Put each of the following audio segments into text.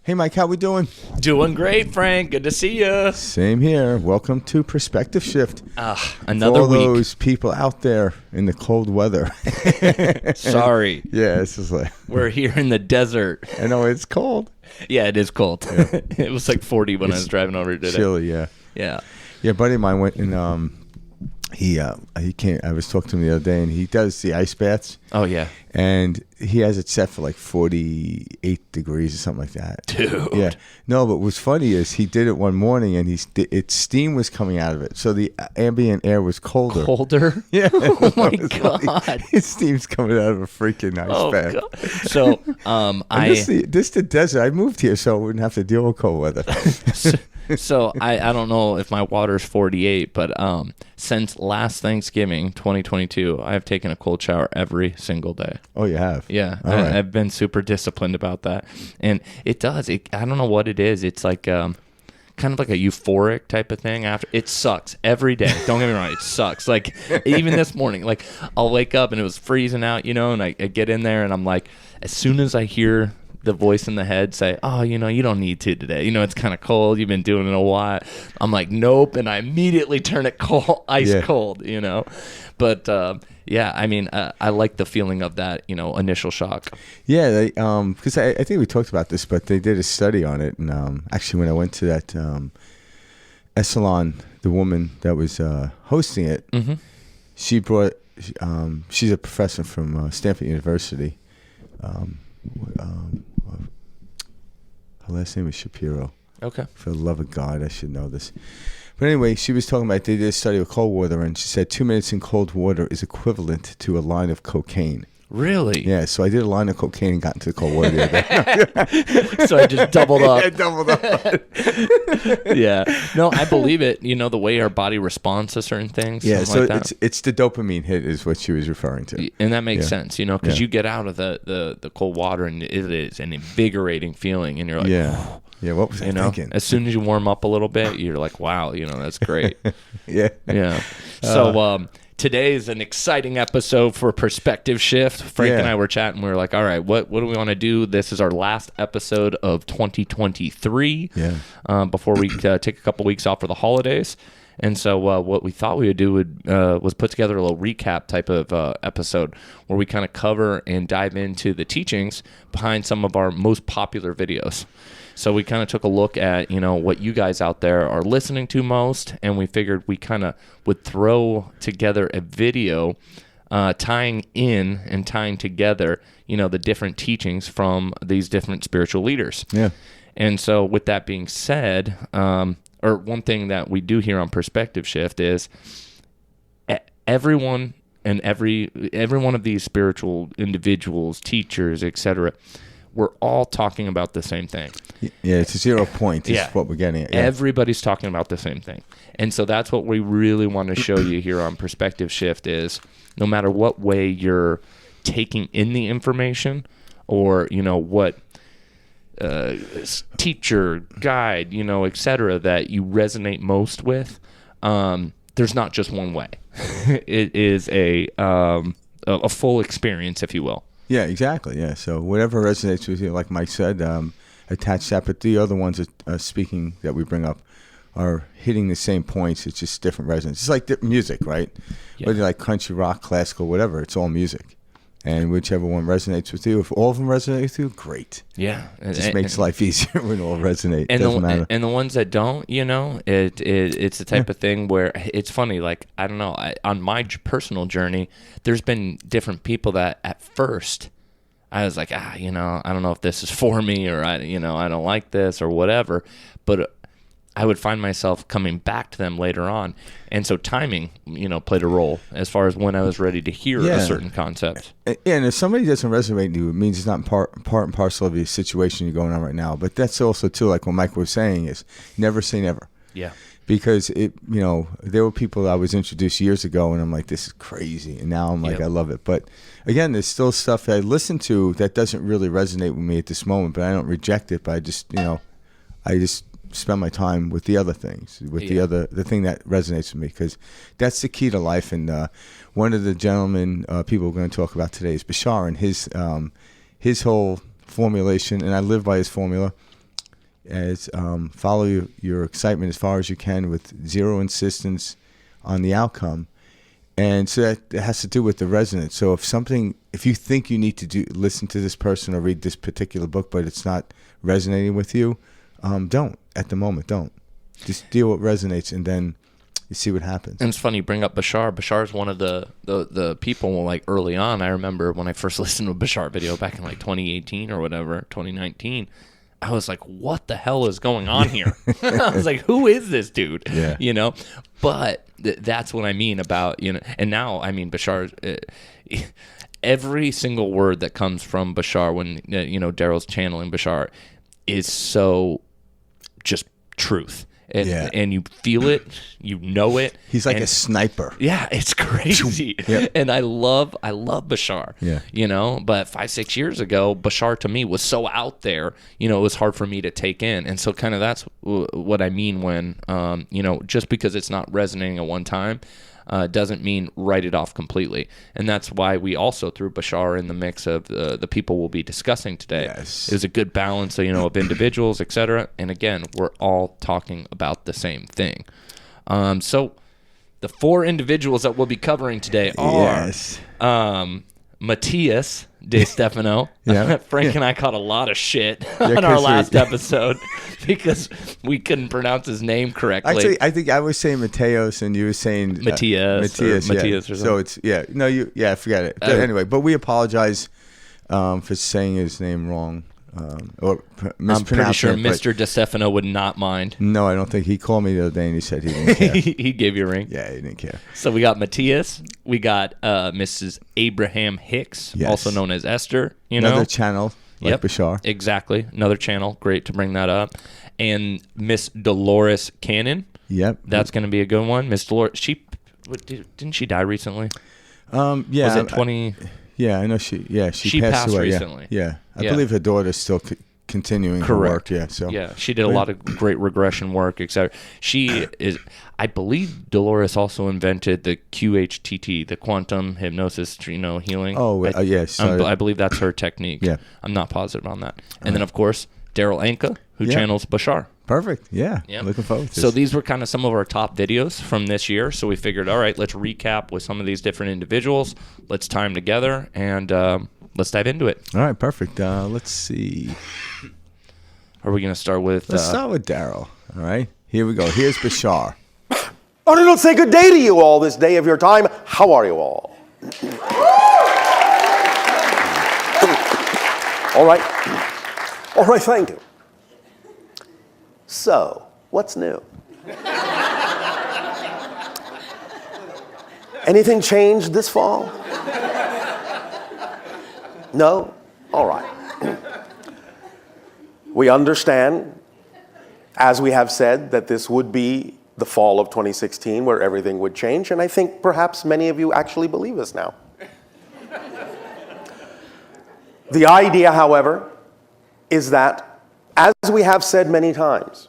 Hey, Mike, how we doing? Doing great, Frank. Good to see you. Same here. Welcome to Perspective Shift. Another For all week. those people out there in the cold weather. Sorry. Yeah, it's just like... We're here in the desert. I know, it's cold. Yeah, it is cold. Yeah. It was like 40 when I was driving over today. Chilly, yeah. Yeah. Yeah, a buddy of mine went and he came. I was talking to him the other day, and he does the ice baths. Oh, yeah. And he has it set for like 48 degrees or something like that. Dude. Yeah. No, but what's funny is he did it one morning, and steam was coming out of it, so the ambient air was colder. Colder? Yeah. Oh, my God. His steam's coming out of a freaking ice bath. God. So, This the desert. I moved here so I wouldn't have to deal with cold weather. So I don't know if my water's 48, but since last Thanksgiving 2022, I have taken a cold shower every single day. Oh, you have? Yeah, Right. I've been super disciplined about that, and it does. I don't know what it is. It's like kind of like a euphoric type of thing. After it sucks every day. Don't get me wrong, it sucks. Like even this morning, like I'll wake up and it was freezing out, and I get in there and I'm like, as soon as I hear the voice in the head say, oh, you don't need to today. It's kind of cold. You've been doing it a while. I'm like, nope. And I immediately turn it cold, ice cold, But, yeah, I mean, I like the feeling of that, initial shock. Yeah, because I think we talked about this, but they did a study on it. And actually, when I went to that Essalon, the woman that was hosting it, mm-hmm. she brought, she's a professor from Stanford University. Her last name is Shapiro. Okay. For the love of God, I should know this. But anyway, she was talking about they did a study of cold water, and she said 2 minutes in cold water is equivalent to a line of cocaine. Really? Yeah, so I did a line of cocaine and got into the cold water the other day. So I just doubled up. Yeah, doubled up. Yeah. No, I believe it. The way our body responds to certain things. Yeah, so like that. it's the dopamine hit is what she was referring to. And that makes sense, because Yeah. you get out of the cold water and it is an invigorating feeling, and you're like, Yeah. Yeah, what was I thinking? As soon as you warm up a little bit, you're like, wow, that's great. Yeah. Yeah. So today is an exciting episode for Perspective Shift. Frank and I were chatting. We were like, all right, what do we want to do? This is our last episode of 2023 before we take a couple weeks off for the holidays. And so what we thought we would do was put together a little recap type of episode where we kind of cover and dive into the teachings behind some of our most popular videos. So we kind of took a look at, what you guys out there are listening to most, and we figured we kind of would throw together a video tying in and tying together, the different teachings from these different spiritual leaders. Yeah. And so with that being said, or one thing that we do here on Perspective Shift is everyone and every one of these spiritual individuals, teachers, etc., we're all talking about the same thing. Yeah, it's a 0 point is what we're getting at. Yeah. Everybody's talking about the same thing. And so that's what we really want to show you here on Perspective Shift is no matter what way you're taking in the information or, what teacher, guide, etc., that you resonate most with, there's not just one way. It is a full experience, if you will. Yeah, exactly. Yeah, so whatever resonates with you, like Mike said, attach that. But the other ones speaking that we bring up are hitting the same points. It's just different resonance. It's like music, right? Yeah. Whether you like country, rock, classical, whatever, it's all music. And whichever one resonates with you, if all of them resonate with you, great. Yeah. It just makes life easier when all resonate. And Doesn't matter. And the ones that don't, it's the type of thing where it's funny. Like, I don't know, on my personal journey, there's been different people that at first I was like, I don't know if this is for me or I don't like this or whatever. But I would find myself coming back to them later on. And so timing, played a role as far as when I was ready to hear a certain concept. And if somebody doesn't resonate with you, it means it's not part and parcel of the situation you're going on right now. But that's also, too, like what Mike was saying, is never say never. Yeah. Because, there were people that I was introduced years ago, and I'm like, this is crazy. And now I'm like, I love it. But, again, there's still stuff that I listen to that doesn't really resonate with me at this moment. But I don't reject it. But I just, I just spend my time with the other things, with the thing that resonates with me, because that's the key to life. And one of the gentlemen people we're going to talk about today is Bashar, and his whole formulation, and I live by his formula, as follow your excitement as far as you can with zero insistence on the outcome. And so that has to do with the resonance. So if you think you need to listen to this person or read this particular book, but it's not resonating with you, don't at the moment. Don't. Just deal with what resonates, and then you see what happens. And it's funny you bring up Bashar. Bashar's one of the people, like, early on. I remember when I first listened to a Bashar video back in like 2018 or whatever, 2019. I was like, what the hell is going on here? I was like, who is this dude? Yeah. You know? But that's what I mean about, you know, and now, I mean, Bashar, every single word that comes from Bashar when, you know, Daryl's channeling Bashar is so just truth. And you feel it, you know it. He's like a sniper. Yeah, it's crazy. Yep. And I love Bashar. Yeah. You know, but 5-6 years ago, Bashar to me was so out there, you know, it was hard for me to take in. And so kind of that's what I mean when, you know, just because it's not resonating at one time, doesn't mean write it off completely. And that's why we also threw Bashar in the mix of the people we'll be discussing today. Yes. It was a good balance, you know, of individuals, etc. And again, we're all talking about the same thing. So the 4 individuals that we'll be covering today are Matias de Stefano. Yeah. Frank and I caught a lot of shit on our last episode because we couldn't pronounce his name correctly. Actually, I think I was saying Mateos and you were saying Matias. Matias, Matias or something. So it's I forgot it. But anyway, but we apologize for saying his name wrong. Or I'm pretty sure Mr. De Stefano would not mind. No, I don't think. He called me the other day and he said he didn't care. He gave you a ring? Yeah, he didn't care. So we got Matias. We got Mrs. Abraham Hicks, also known as Esther. Another channel like Bashar. Exactly. Another channel. Great to bring that up. And Miss Dolores Cannon. Yep. That's going to be a good one. Miss Dolores, didn't she die recently? Yeah. Was it 20... Yeah, I know she passed away recently. Yeah. I believe her daughter's still continuing her work. Yeah, so she did a lot of great regression work, etc. She is, I believe, Dolores also invented the QHTT, the quantum hypnosis, healing. Oh, yes. I believe that's her technique. Yeah, I'm not positive on that. And then of course Daryl Anka, who channels Bashar. Perfect. Yeah. Looking forward to this. So these were kind of some of our top videos from this year. So we figured, all right, let's recap with some of these different individuals. Let's tie them together and let's dive into it. All right. Perfect. Let's see. Are we going to start with... Let's start with Daryl. All right. Here we go. Here's Bashar. I don't say good day to you all this day of your time. How are you all? All right. All right, thank you. So, what's new? Anything changed this fall? No? All right. We understand, as we have said, that this would be the fall of 2016 where everything would change, and I think perhaps many of you actually believe us now. The idea, however, is that, as we have said many times,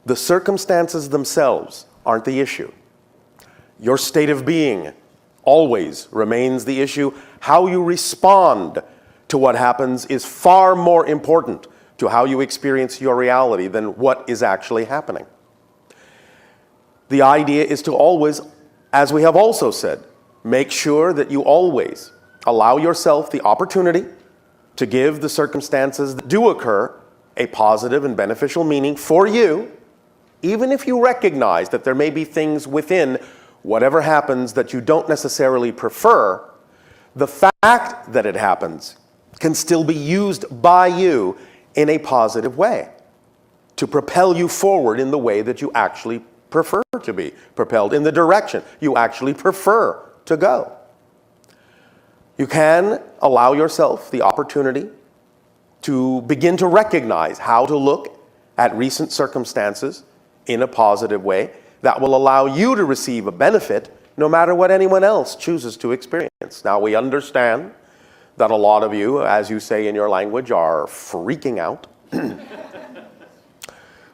the circumstances themselves aren't the issue. Your state of being always remains the issue. How you respond to what happens is far more important to how you experience your reality than what is actually happening. The idea is to always, as we have also said, make sure that you always allow yourself the opportunity to give the circumstances that do occur a positive and beneficial meaning for you, even if you recognize that there may be things within whatever happens that you don't necessarily prefer. The fact that it happens can still be used by you in a positive way to propel you forward in the way that you actually prefer to be propelled, in the direction you actually prefer to go. You can allow yourself the opportunity to begin to recognize how to look at recent circumstances in a positive way that will allow you to receive a benefit no matter what anyone else chooses to experience. Now, we understand that a lot of you, as you say in your language, are freaking out.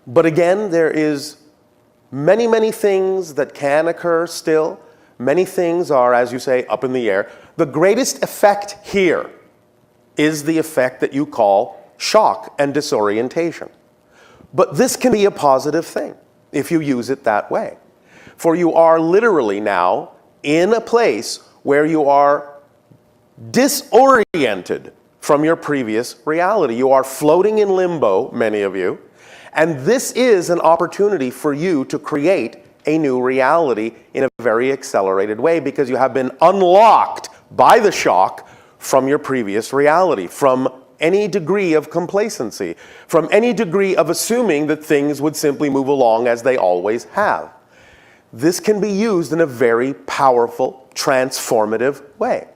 But again, there is many, many things that can occur still. Many things are, as you say, up in the air. The greatest effect here is the effect that you call shock and disorientation. But this can be a positive thing if you use it that way. For you are literally now in a place where you are disoriented from your previous reality. You are floating in limbo, many of you, and this is an opportunity for you to create a new reality in a very accelerated way because you have been unlocked by the shock from your previous reality, from any degree of complacency, from any degree of assuming that things would simply move along as they always have. This can be used in a very powerful, transformative way.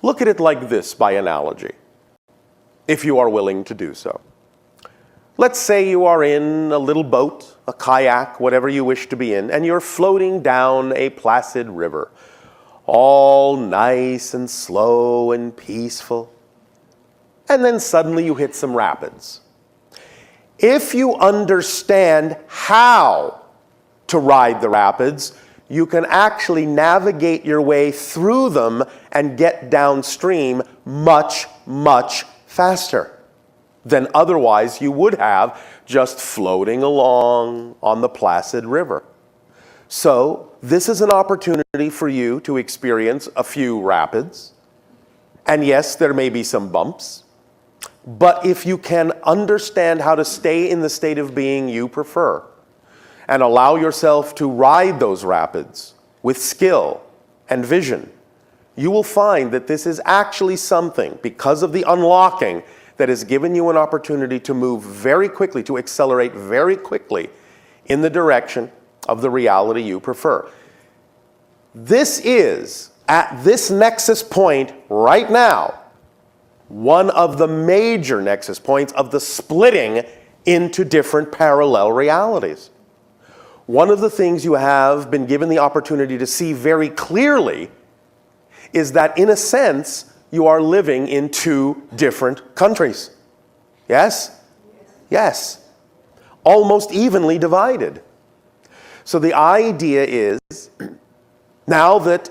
Look at it like this by analogy, if you are willing to do so. Let's say you are in a little boat, a kayak, whatever you wish to be in, and you're floating down a placid river, all nice and slow and peaceful. And then suddenly you hit some rapids. If you understand how to ride the rapids, you can actually navigate your way through them and get downstream much, much faster than otherwise you would have just floating along on the placid river. So this is an opportunity for you to experience a few rapids. And yes, there may be some bumps. But if you can understand how to stay in the state of being you prefer, and allow yourself to ride those rapids with skill and vision, you will find that this is actually something, because of the unlocking, that has given you an opportunity to move very quickly, to accelerate very quickly in the direction of the reality you prefer. This is, at this nexus point right now, one of the major nexus points of the splitting into different parallel realities. One of the things you have been given the opportunity to see very clearly is that, in a sense, you are living in two different countries. Yes? Yes. Almost evenly divided. So the idea is, now that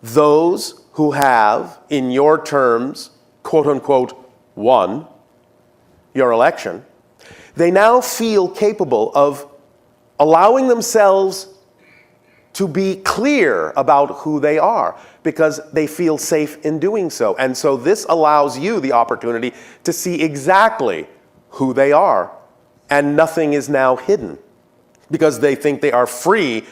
those who have, in your terms, quote unquote, won your election, they now feel capable of allowing themselves to be clear about who they are because they feel safe in doing so. And so this allows you the opportunity to see exactly who they are, and nothing is now hidden because they think they are free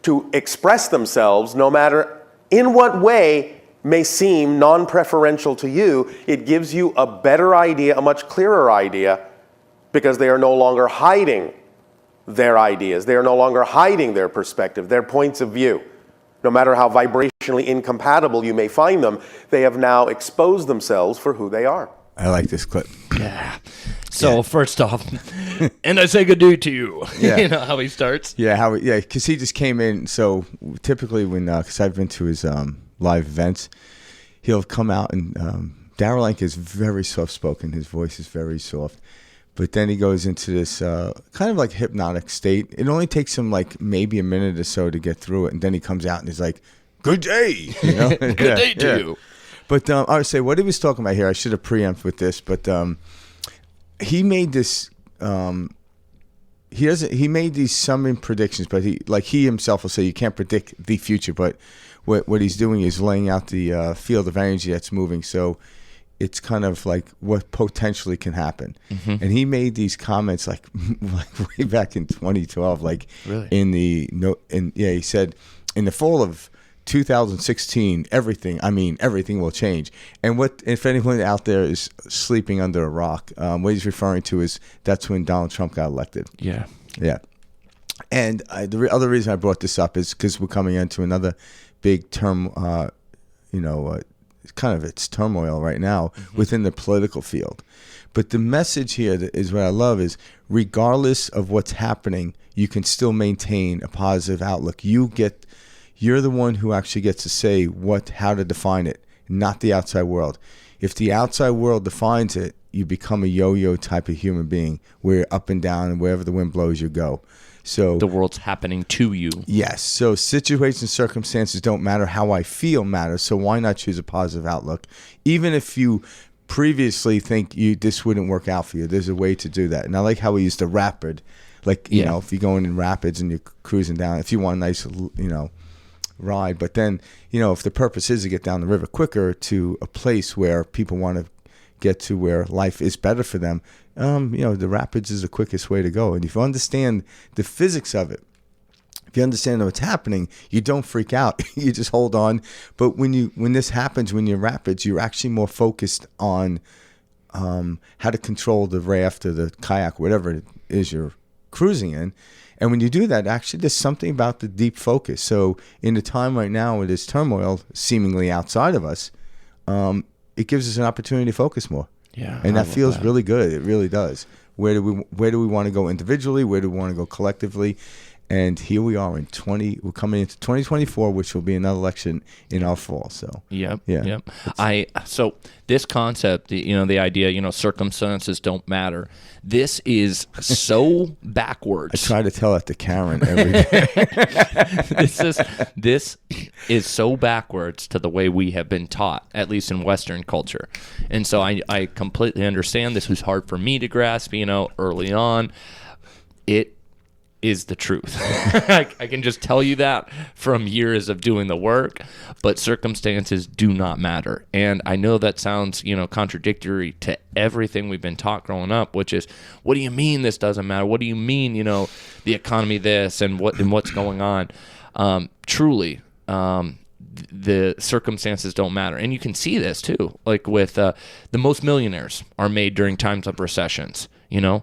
to express themselves no matter in what way may seem non-preferential to you. It gives you a better idea, a much clearer idea, because they are no longer hiding their ideas. They are no longer hiding their perspective, their points of view. No matter how vibrationally incompatible you may find them, they have now exposed themselves for who they are. I like this clip. Yeah. So first off, and I say good day to you. Yeah. You know how he starts? Yeah, because he just came in. So typically when, because I've been to his live events, he'll come out and Daryl Anka is very soft-spoken. His voice is very soft. But then he goes into this kind of like hypnotic state. It only takes him like maybe a minute or so to get through it. And then he comes out and he's like, good day. You know? Good day to you. But I would say what he was talking about here, I should have preempted with this, but he made this, he made these summing predictions, but he himself will say you can't predict the future, but what he's doing is laying out the field of energy that's moving. So it's kind of like what potentially can happen. Mm-hmm. And he made these comments like way back in 2012, like really? He said in the fall of 2016, everything will change. And if anyone out there is sleeping under a rock, what he's referring to is that's when Donald Trump got elected. Yeah. Yeah. And the other reason I brought this up is because we're coming into another big term, kind of it's turmoil right now within the political field. But the message here is what I love is regardless of what's happening, you can still maintain a positive outlook. You're the one who actually gets to say how to define it, not the outside world. If the outside world defines it, you become a yo-yo type of human being where up and down and wherever the wind blows, you go. So the world's happening to you. Yes. So situations, circumstances don't matter. How I feel matters. So why not choose a positive outlook? Even if you previously think this wouldn't work out for you. There's a way to do that. And I like how we used the rapid. Like, you know, if you're going in rapids and you're cruising down, if you want a nice, you know, ride. But then, you know, if the purpose is to get down the river quicker to a place where people want to get to where life is better for them, you know, the rapids is the quickest way to go. And if you understand the physics of it, if you understand what's happening, you don't freak out. You just hold on. But when this happens, when you're in rapids, you're actually more focused on how to control the raft or the kayak, whatever it is you're cruising in. And when you do that, actually, there's something about the deep focus. So in the time right now with this turmoil seemingly outside of us, it gives us an opportunity to focus more. Yeah, and that feels really good. It really does. Where do we want to go individually? Where do we want to go collectively? And here we are we're coming into 2024, which will be another election in our fall. So yep. So this concept, you know, the idea, you know, circumstances don't matter. This is so backwards. I try to tell it to Karen every day. This is so backwards to the way we have been taught, at least in Western culture. And so I completely understand this was hard for me to grasp, you know, early on. It is the truth. I can just tell you that from years of doing the work, but circumstances do not matter. And I know that sounds, you know, contradictory to everything we've been taught growing up, which is, what do you mean this doesn't matter? What do you mean, you know, the economy this and what's going on? Truly, the circumstances don't matter. And you can see this too, like with the most millionaires are made during times of recessions, you know.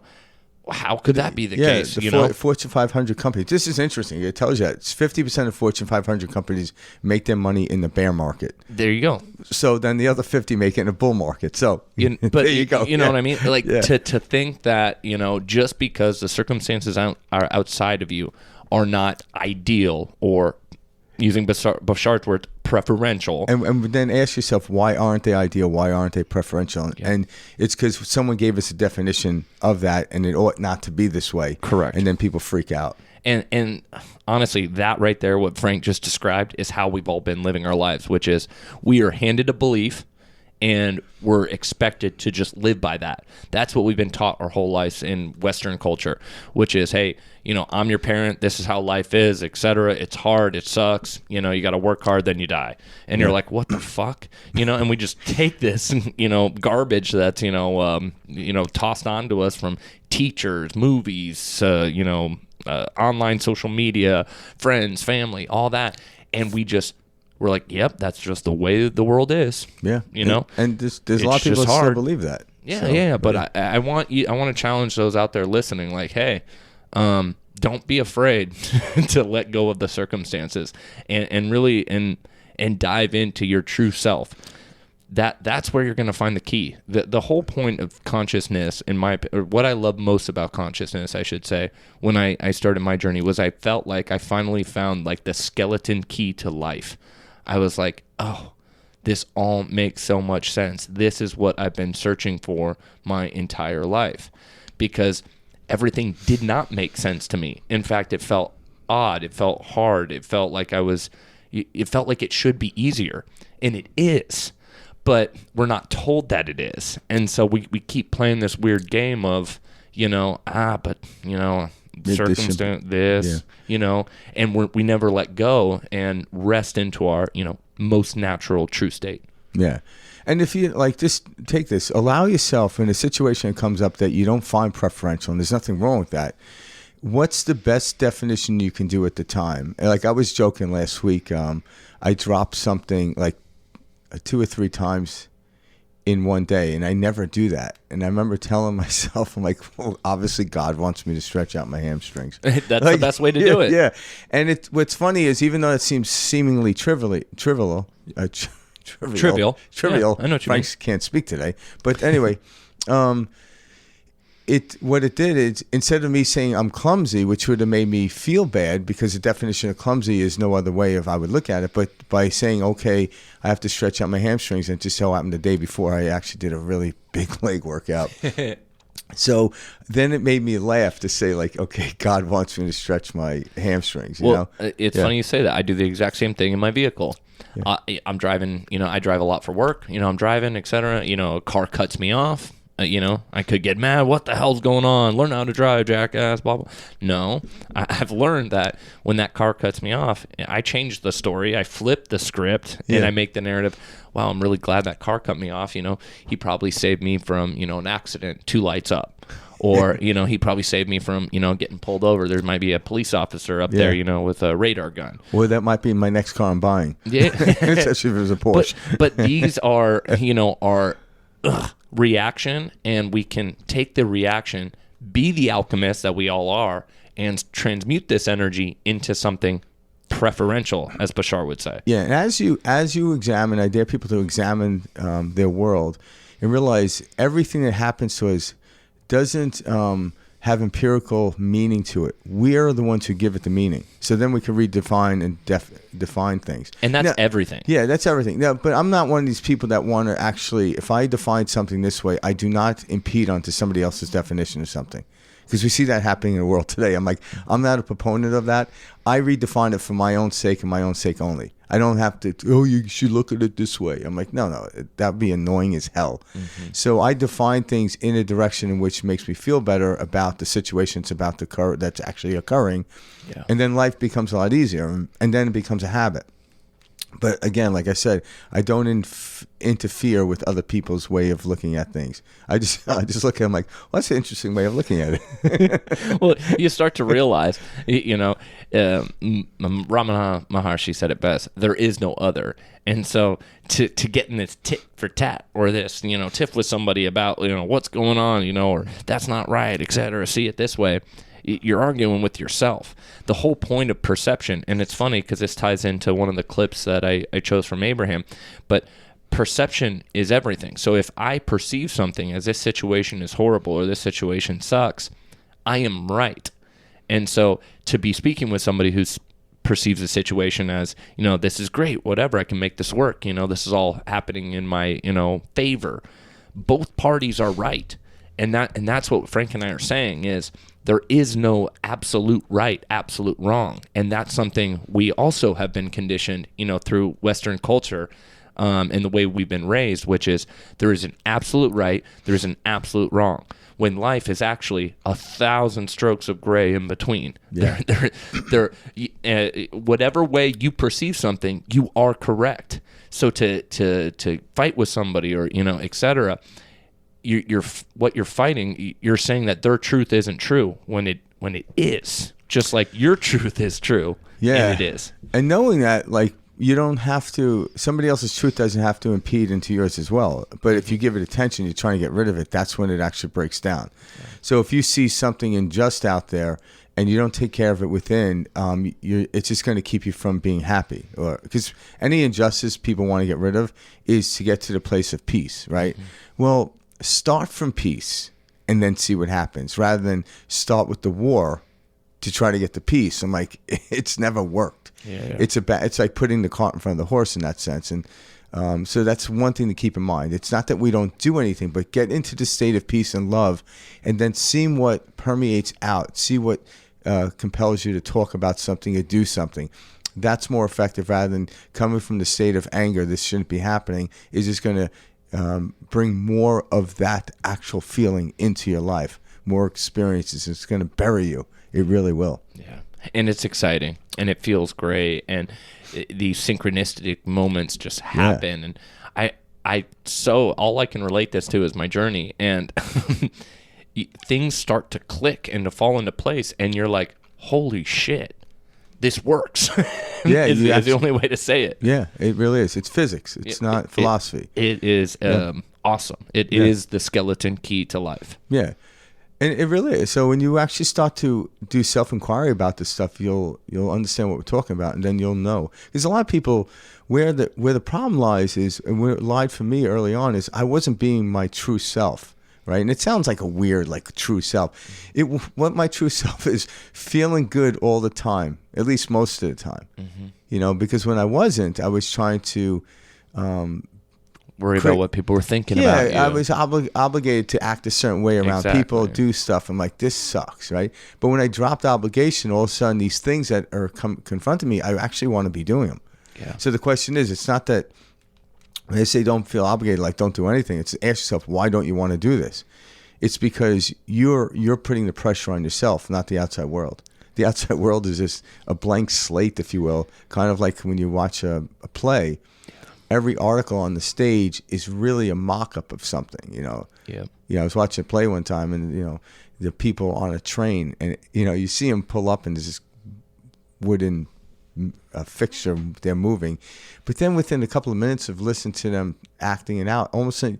How could that be the case? The Fortune 500 companies. This is interesting. It tells you that it's 50% of Fortune 500 companies make their money in the bear market. There you go. So then the other 50 make it in a bull market. So but there you go. You know what I mean? Like to think that, you know, just because the circumstances are outside of you are not ideal, or using Bashar's word, preferential. And then ask yourself, why aren't they ideal? Why aren't they preferential? Yeah. And it's because someone gave us a definition of that, and it ought not to be this way. Correct. And then people freak out. And honestly, that right there, what Frank just described, is how we've all been living our lives, which is we are handed a belief, and we're expected to just live by that. That's what we've been taught our whole lives in Western culture, which is, hey, you know, I'm your parent, this is how life is, etc. It's hard, it sucks, you know, you got to work hard, then you die. And you're like, what the fuck? You know, and we just take this, you know, garbage that's, you know, tossed onto us from teachers, movies, you know, online social media, friends, family, all that. And we're like, yep, that's just the way the world is. Yeah, you know, and there's a lot of people that still believe that. Yeah, so, yeah. But I want to challenge those out there listening. Like, hey, don't be afraid to let go of the circumstances and really and dive into your true self. That's where you're going to find the key. The whole point of consciousness, what I love most about consciousness, I should say, when I started my journey, was I felt like I finally found like the skeleton key to life. I was like, oh, this all makes so much sense. This is what I've been searching for my entire life, because everything did not make sense to me. In fact, it felt odd. It felt hard. It felt like it felt like it should be easier, and it is. But we're not told that it is. And so we keep playing this weird game of, you know, but, you know, circumstance, you know, and we never let go and rest into our, you know, most natural true state. Yeah. And if you, like, just take this, allow yourself in a situation that comes up that you don't find preferential, and there's nothing wrong with that. What's the best definition you can do at the time? Like, I was joking last week. I dropped something like 2 or 3 times in one day, and I never do that. And I remember telling myself, I'm like, well, obviously God wants me to stretch out my hamstrings. That's like, the best way to do it. Yeah. And what's funny is, even though it seems seemingly trivial. Yeah, I know what you Frank mean. Can't speak today. But anyway, what it did is, instead of me saying I'm clumsy, which would have made me feel bad, because the definition of clumsy is no other way I would look at it, but by saying, okay, I have to stretch out my hamstrings, and it just so happened the day before I actually did a really big leg workout. So then it made me laugh to say, like, okay, God wants me to stretch my hamstrings. You know? It's funny you say that. I do the exact same thing in my vehicle. Yeah. I'm driving, I drive a lot for work. I'm driving, etc. A car cuts me off. I could get mad. What the hell's going on? Learn how to drive, jackass, blah, blah. No, I've learned that when that car cuts me off, I change the story. I flip the script and I make the narrative. Wow, I'm really glad that car cut me off. He probably saved me from, an accident, 2 lights up. Or, he probably saved me from, getting pulled over. There might be a police officer up there, with a radar gun. Well, that might be my next car I'm buying. Yeah. Especially if it was a Porsche. But these are, reaction, and we can take the reaction, be the alchemist that we all are, and transmute this energy into something preferential, as Bashar would say. Yeah, and as you examine, I dare people to examine their world and realize everything that happens to us doesn't have empirical meaning to it. We are the ones who give it the meaning. So then we can redefine and define things. And that's everything. Yeah, that's everything. No, but I'm not one of these people that want to actually, if I define something this way, I do not impede onto somebody else's definition of something. Because we see that happening in the world today. I'm I'm not a proponent of that. I redefine it for my own sake and my own sake only. I don't have to, you should look at it this way. I'm like, no, that'd be annoying as hell. Mm-hmm. So I define things in a direction in which makes me feel better about the situations that's actually occurring. Yeah. And then life becomes a lot easier. And then it becomes a habit. But again, like I said, I don't interfere with other people's way of looking at things. I just look at them like, well, that's an interesting way of looking at it. Well, you start to realize, Ramana Maharshi said it best, there is no other. And so to get in this tit for tat or this, tiff with somebody about, what's going on, or that's not right, et cetera, see it this way, you're arguing with yourself. The whole point of perception, and it's funny because this ties into one of the clips that I chose from Abraham, but perception is everything. So if I perceive something as this situation is horrible or this situation sucks, I am right. And so to be speaking with somebody who perceives the situation as, this is great, whatever, I can make this work, this is all happening in my, favor. Both parties are right. And that's what Frank and I are saying is there is no absolute right, absolute wrong. And that's something we also have been conditioned, through Western culture and the way we've been raised, which is there is an absolute right, there is an absolute wrong. When life is actually 1,000 strokes of gray in between. Yeah. Whatever way you perceive something, you are correct. So to fight with somebody or, et cetera, you're what you're fighting, you're saying that their truth isn't true when it is, just like your truth is true. Yeah, and it is. And knowing that, like, you don't have to, somebody else's truth doesn't have to impede into yours as well. But if you give it attention, you're trying to get rid of it, that's when it actually breaks down. Yeah. So if you see something unjust out there and you don't take care of it within, it's just going to keep you from being happy. Or because any injustice people want to get rid of is to get to the place of peace, right? Mm-hmm. Well, start from peace and then see what happens, rather than start with the war to try to get the peace. I'm like, it's never worked. Yeah. It's like putting the cart in front of the horse in that sense. And so that's one thing to keep in mind. It's not that we don't do anything, but get into the state of peace and love, and then see what permeates out. See what compels you to talk about something or do something. That's more effective, rather than coming from the state of anger, this shouldn't be happening, is just going to bring more of that actual feeling into your life, more experiences. It's going to bury you. It really will. Yeah. And it's exciting and it feels great. And these synchronistic moments just happen. Yeah. And so all I can relate this to is my journey. And things start to click and to fall into place. And you're like, holy shit, this works. Yeah, is the only way to say it. Yeah, it really is. It's physics. It's not philosophy. It is awesome. It is the skeleton key to life. Yeah, and it really is. So when you actually start to do self-inquiry about this stuff, you'll understand what we're talking about, and then you'll know. Because a lot of people, where the problem lies is, and where it lied for me early on, is I wasn't being my true self. Right, and it sounds like a weird, like true self. What my true self is, feeling good all the time, at least most of the time. Mm-hmm. Because when I wasn't, I was trying to worry about what people were thinking about you. I was obligated to act a certain way around people, do stuff. I'm like, this sucks, right? But when I dropped obligation, all of a sudden these things that are confronting me, I actually want to be doing them. Yeah. So the question is, it's not that when they say don't feel obligated, like don't do anything. It's ask yourself, why don't you want to do this? It's because you're putting the pressure on yourself, not the outside world. The outside world is just a blank slate, if you will, kind of like when you watch a play. Every article on the stage is really a mock-up of something, Yeah. I was watching a play one time, and, the people on a train, and, you see them pull up, and there's this wooden fixture, they're moving. But then within a couple of minutes of listening to them acting it out, almost like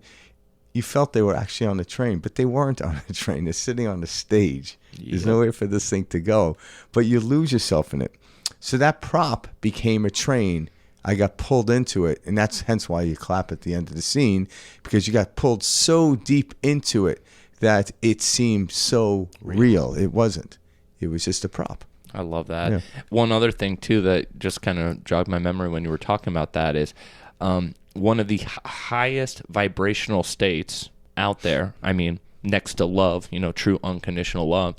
you felt they were actually on the train, but they weren't on the train. They're sitting on the stage. Yeah. There's nowhere for this thing to go. But you lose yourself in it. So that prop became a train. I got pulled into it, and that's hence why you clap at the end of the scene, because you got pulled so deep into it that it seemed so real. It wasn't. It was just a prop. I love that. Yeah. One other thing, too, that just kind of jogged my memory when you were talking about that is one of the highest vibrational states out there, I mean, next to love, true unconditional love,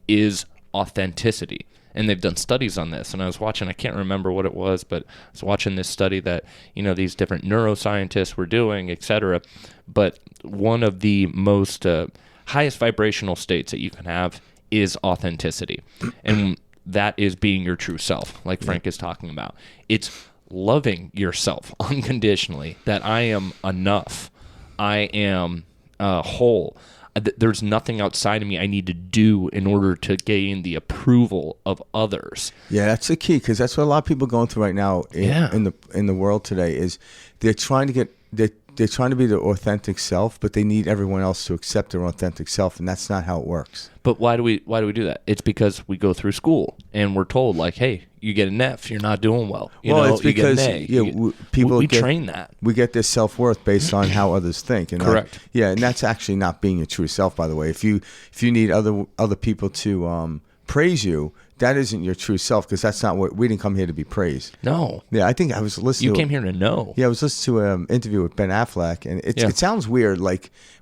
is authenticity. And they've done studies on this. And I was watching, I can't remember what it was, but I was watching this study that, these different neuroscientists were doing, et cetera. But one of the most highest vibrational states that you can have is authenticity. And that is being your true self, like Frank is talking about. It's loving yourself unconditionally, that I am enough. I am whole. There's nothing outside of me I need to do in order to gain the approval of others. Yeah, that's the key, because that's what a lot of people are going through right now in the world today. Is they're trying to they're trying to be their authentic self, but they need everyone else to accept their authentic self, and that's not how it works. But why do we do that? It's because we go through school and we're told, like, hey, you get an F, you're not doing well. It's because we train that. We get their self-worth based on how others think. And correct. And that's actually not being your true self, by the way. If you need other people to praise you, that isn't your true self, because that's not what we didn't come here to be praised. No. Yeah, I think I was listening. You came here to know. Yeah, I was listening to an interview with Ben Affleck, and it sounds weird,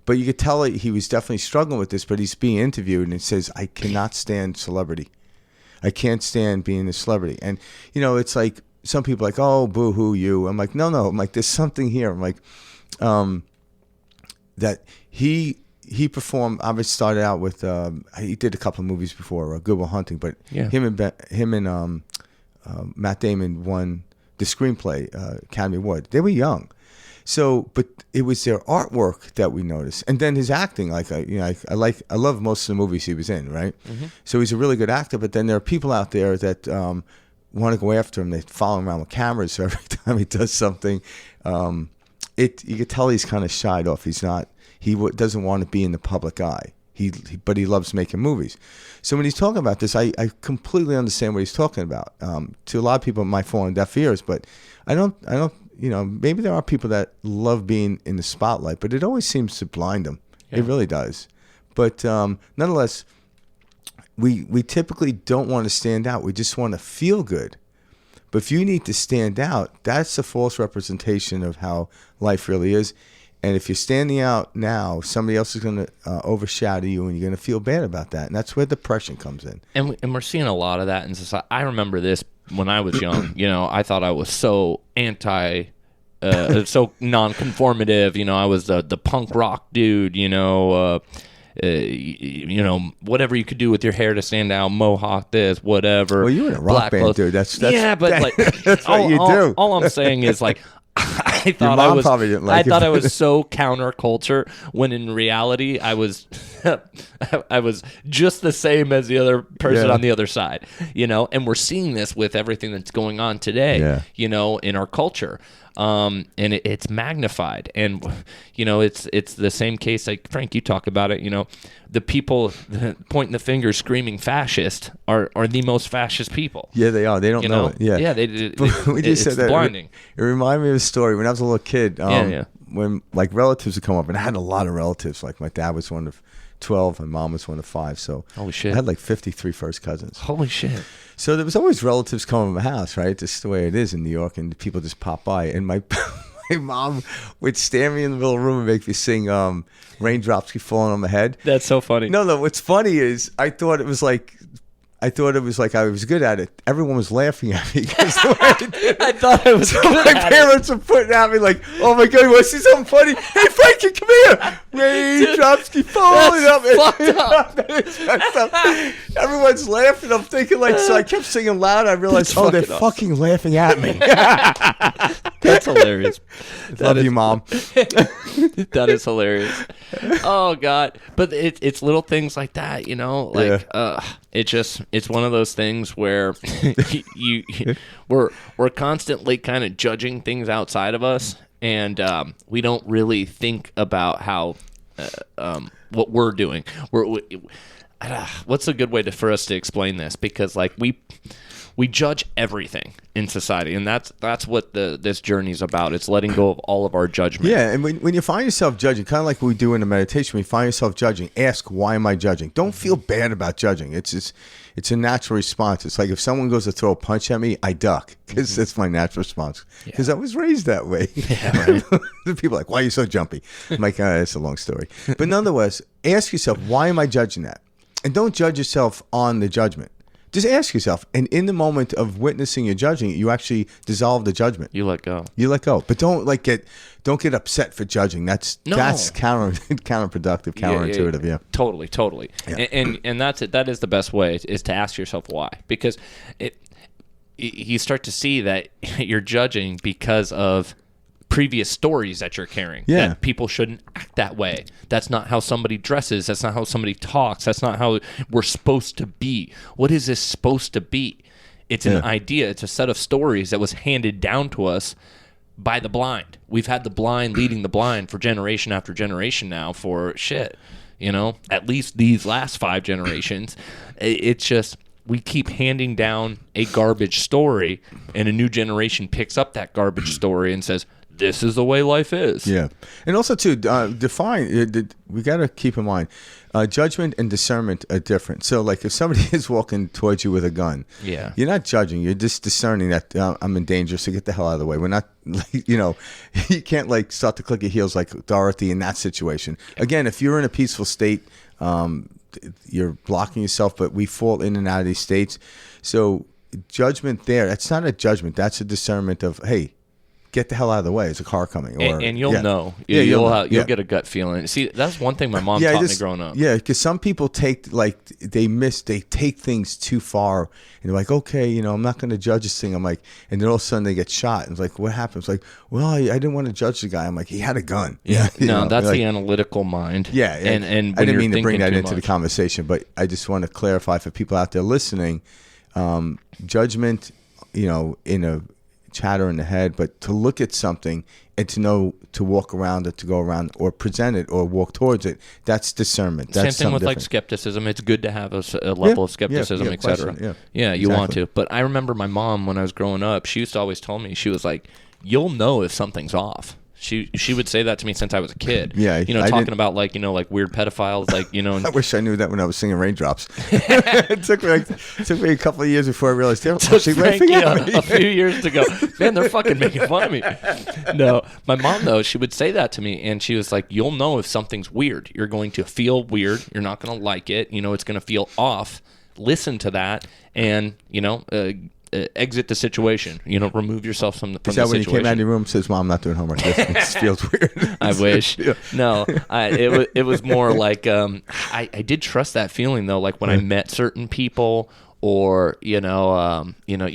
but you could tell he was definitely struggling with this. But he's being interviewed, and it says, "I cannot stand celebrity. I can't stand being a celebrity." And it's like some people are like, "Oh, boo-hoo, you." I'm like, no. I'm like, there's something here. I'm like, that he performed. I started out with he did a couple of movies before, Good Will Hunting, but him and Matt Damon won the screenplay Academy Award. They were young, so but it was their artwork that we noticed, and then his acting. I love most of the movies he was in, right? Mm-hmm. So he's a really good actor. But then there are people out there that want to go after him. They follow him around with cameras. So every time he does something, you can tell he's kind of shied off. He's not. He doesn't want to be in the public eye. But he loves making movies. So when he's talking about this, I completely understand what he's talking about. To a lot of people, it might fall on deaf ears, but I don't. Maybe there are people that love being in the spotlight, but it always seems to blind them. Yeah. It really does. But nonetheless, we typically don't want to stand out. We just want to feel good. But if you need to stand out, that's a false representation of how life really is. And if you're standing out now, somebody else is going to overshadow you, and you're going to feel bad about that. And that's where depression comes in. And we're seeing a lot of that in society. I remember this when I was young. I thought I was so so non-conformative. I was the punk rock dude. Whatever you could do with your hair to stand out, mohawk this, whatever. Well, you're in a rock band, dude. That's that's what you do. All I'm saying is I thought I was so counterculture, when in reality I was I was just the same as the other person on the other side, and we're seeing this with everything that's going on today, in our culture. And it's magnified, and it's the same case like Frank, you talk about it. The people pointing the finger, screaming fascist, are the most fascist people. Yeah, they are. They don't know it. Yeah, it's blinding. It reminded me of a story when I was a little kid. When relatives would come up, and I had a lot of relatives. Like my dad was one of 12, my mom was one of 5. So holy shit, I had 53 first cousins. Holy shit. So there was always relatives coming to my house, right? Just the way it is in New York, and people just pop by. And my my mom would stand me in the middle of the room and make me sing Raindrops Keep Falling on My Head. That's so funny. No, what's funny is I thought it was like I was good at it. Everyone was laughing at me because the way I did it. I thought I was good my at parents were putting at me like, "Oh my God, you want to see something funny? Hey, Frankie, come here! Raindrops keep falling up." Everyone's laughing. I'm thinking like, so I kept singing loud. I realized, they're fucking laughing at me. That's hilarious. Love you, Mom. That is hilarious. Oh God, but it's little things like that, you know, like it's one of those things where we're constantly kind of judging things outside of us, and we don't really think about how what we're doing. What's a good way for us to explain this? Because like we judge everything in society, and that's what this journey is about. It's letting go of all of our judgment. Yeah, and when you find yourself judging, kind of like what we do in the meditation, when you find yourself judging, ask, why am I judging? Don't feel bad about judging. It's a natural response. It's like if someone goes to throw a punch at me, I duck, because that's my natural response. Because I was raised that way. Yeah, right. People are like, why are you so jumpy? I'm like, it's a long story. But nonetheless, ask yourself, why am I judging that? And don't judge yourself on the judgment. Just ask yourself, and in the moment of witnessing your judging, you actually dissolve the judgment. You let go. But don't get upset for judging. That's counterproductive, counterintuitive. Yeah. Totally. Yeah. And that's it. That is the best way, is to ask yourself why, because you start to see that you're judging because of previous stories that you're carrying. Yeah. That people shouldn't act that way. That's not how somebody dresses. That's not how somebody talks. That's not how we're supposed to be. What is this supposed to be? It's an idea. It's a set of stories that was handed down to us by the blind. We've had the blind leading the blind for generation after generation now for shit. You know, at least these last 5 generations. It's just, we keep handing down a garbage story, and a new generation picks up that garbage story and says, this is the way life is. Yeah. And also, too, define, we got to keep in mind, judgment and discernment are different. So, like, if somebody is walking towards you with a gun, you're not judging. You're just discerning that I'm in danger, so get the hell out of the way. We're not, you can't, like, start to click your heels like Dorothy in that situation. Again, if you're in a peaceful state, you're blocking yourself, but we fall in and out of these states. So, judgment there, that's not a judgment. That's a discernment of, hey, get the hell out of the way. There's a car coming. And you'll know. You'll get a gut feeling. See, that's one thing my mom taught me growing up. Yeah, because some people they take things too far, and they're like, okay, I'm not going to judge this thing. I'm like, and then all of a sudden they get shot. And it's like, what happens? Like, well, I didn't want to judge the guy. I'm like, he had a gun. Yeah. No, that's the analytical mind. Yeah. And I didn't mean to bring that into the conversation, but I just want to clarify for people out there listening, judgment, in a chatter in the head, but to look at something and to know to walk around it, to go around or present it or walk towards it, that's discernment. That's same thing with different. Like skepticism. It's good to have a level of skepticism, etc. Yeah, you want to. But I remember my mom, when I was growing up, she used to always tell me, she was like, you'll know if something's off. She would say that to me since I was a kid. Yeah, talking about like weird pedophiles, like I wish I knew that when I was singing Raindrops. It took me a couple of years before I realized they were actually laughing at me. A few years to go. Man, they're fucking making fun of me. No, my mom though, she would say that to me, and she was like, "You'll know if something's weird. You're going to feel weird. You're not going to like it. It's going to feel off. Listen to that, and exit the situation. Remove yourself from the situation." Is that when you came out of your room and says, "Mom, I'm not doing homework. This feels weird." I wish. Yeah. No, it was more like I did trust that feeling though. Like when I met certain people, or you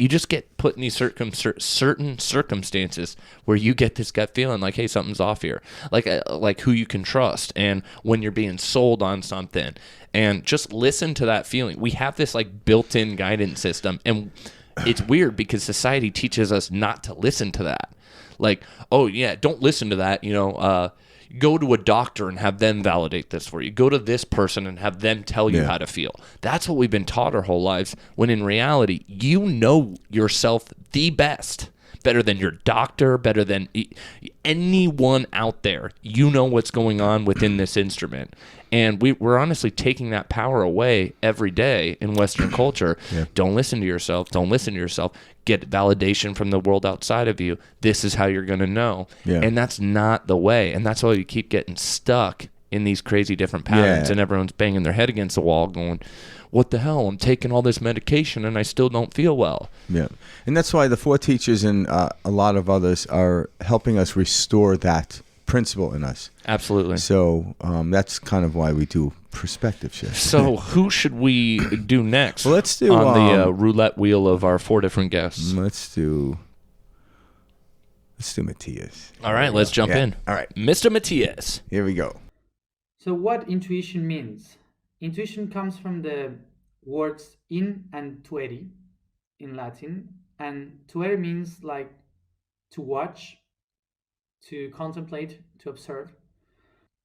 just get put in these certain circumstances where you get this gut feeling like, hey, something's off here. Like who you can trust, and when you're being sold on something, and just listen to that feeling. We have this like built-in guidance system, and it's weird because society teaches us not to listen to that. Like, oh yeah, don't listen to that. Go to a doctor and have them validate this for you. Go to this person and have them tell you how to feel. That's what we've been taught our whole lives, when in reality, you know yourself the best better than your doctor, better than anyone out there. You know what's going on within this instrument. And we're honestly taking that power away every day in Western culture. Yeah. Don't listen to yourself. Don't listen to yourself. Get validation from the world outside of you. This is how you're going to know. Yeah. And that's not the way. And that's why you keep getting stuck in these crazy different patterns. Yeah. And everyone's banging their head against the wall going, what the hell? I'm taking all this medication and I still don't feel well. Yeah. And that's why the 4 teachers and a lot of others are helping us restore that principle in us. Absolutely. So that's kind of why we do perspective shift. So who should we do next? Well, let's do on the roulette wheel of our 4 different guests. Let's do Matias. All right, let's jump in. All right, Mr. Matias. Here we go. So what intuition means? Intuition comes from the words in and tuere in Latin, and tuere means like to watch, to contemplate, to observe.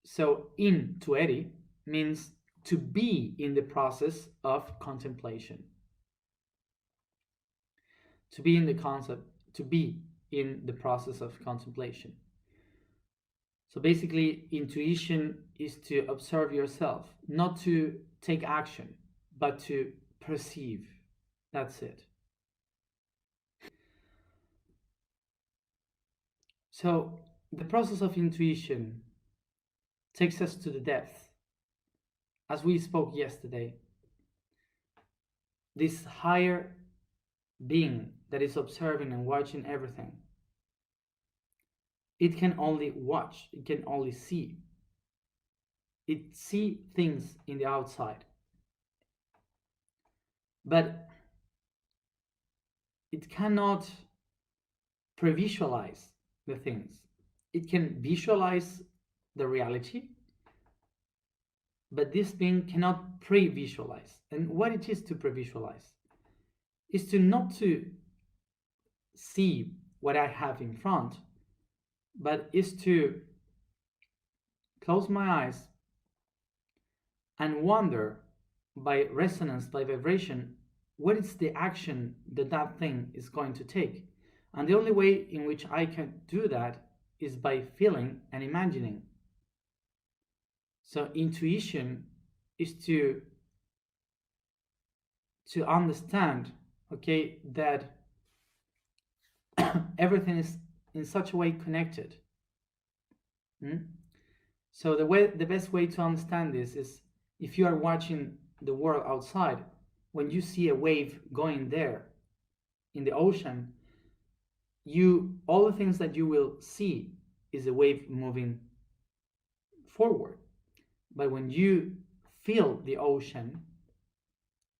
So in tuere means to be in the process of contemplation. To be in the concept, to be in the process of contemplation. So basically, intuition is to observe yourself, not to take action, but to perceive. That's it. So the process of intuition takes us to the depth. As we spoke yesterday, this higher being that is observing and watching everything, it can only watch, it can only see. It sees things in the outside. But it cannot pre-visualize the things. It can visualize the reality, but this thing cannot pre-visualize. And what it is to pre-visualize is to not to see what I have in front, but is to close my eyes and wonder by resonance, by vibration, what is the action that that thing is going to take. And the only way in which I can do that is by feeling and imagining. So intuition is to understand, okay, that everything is in such a way connected. So the best way to understand this is if you are watching the world outside, when you see a wave going there in the ocean, all the things that you will see is a wave moving forward. But when you feel the ocean,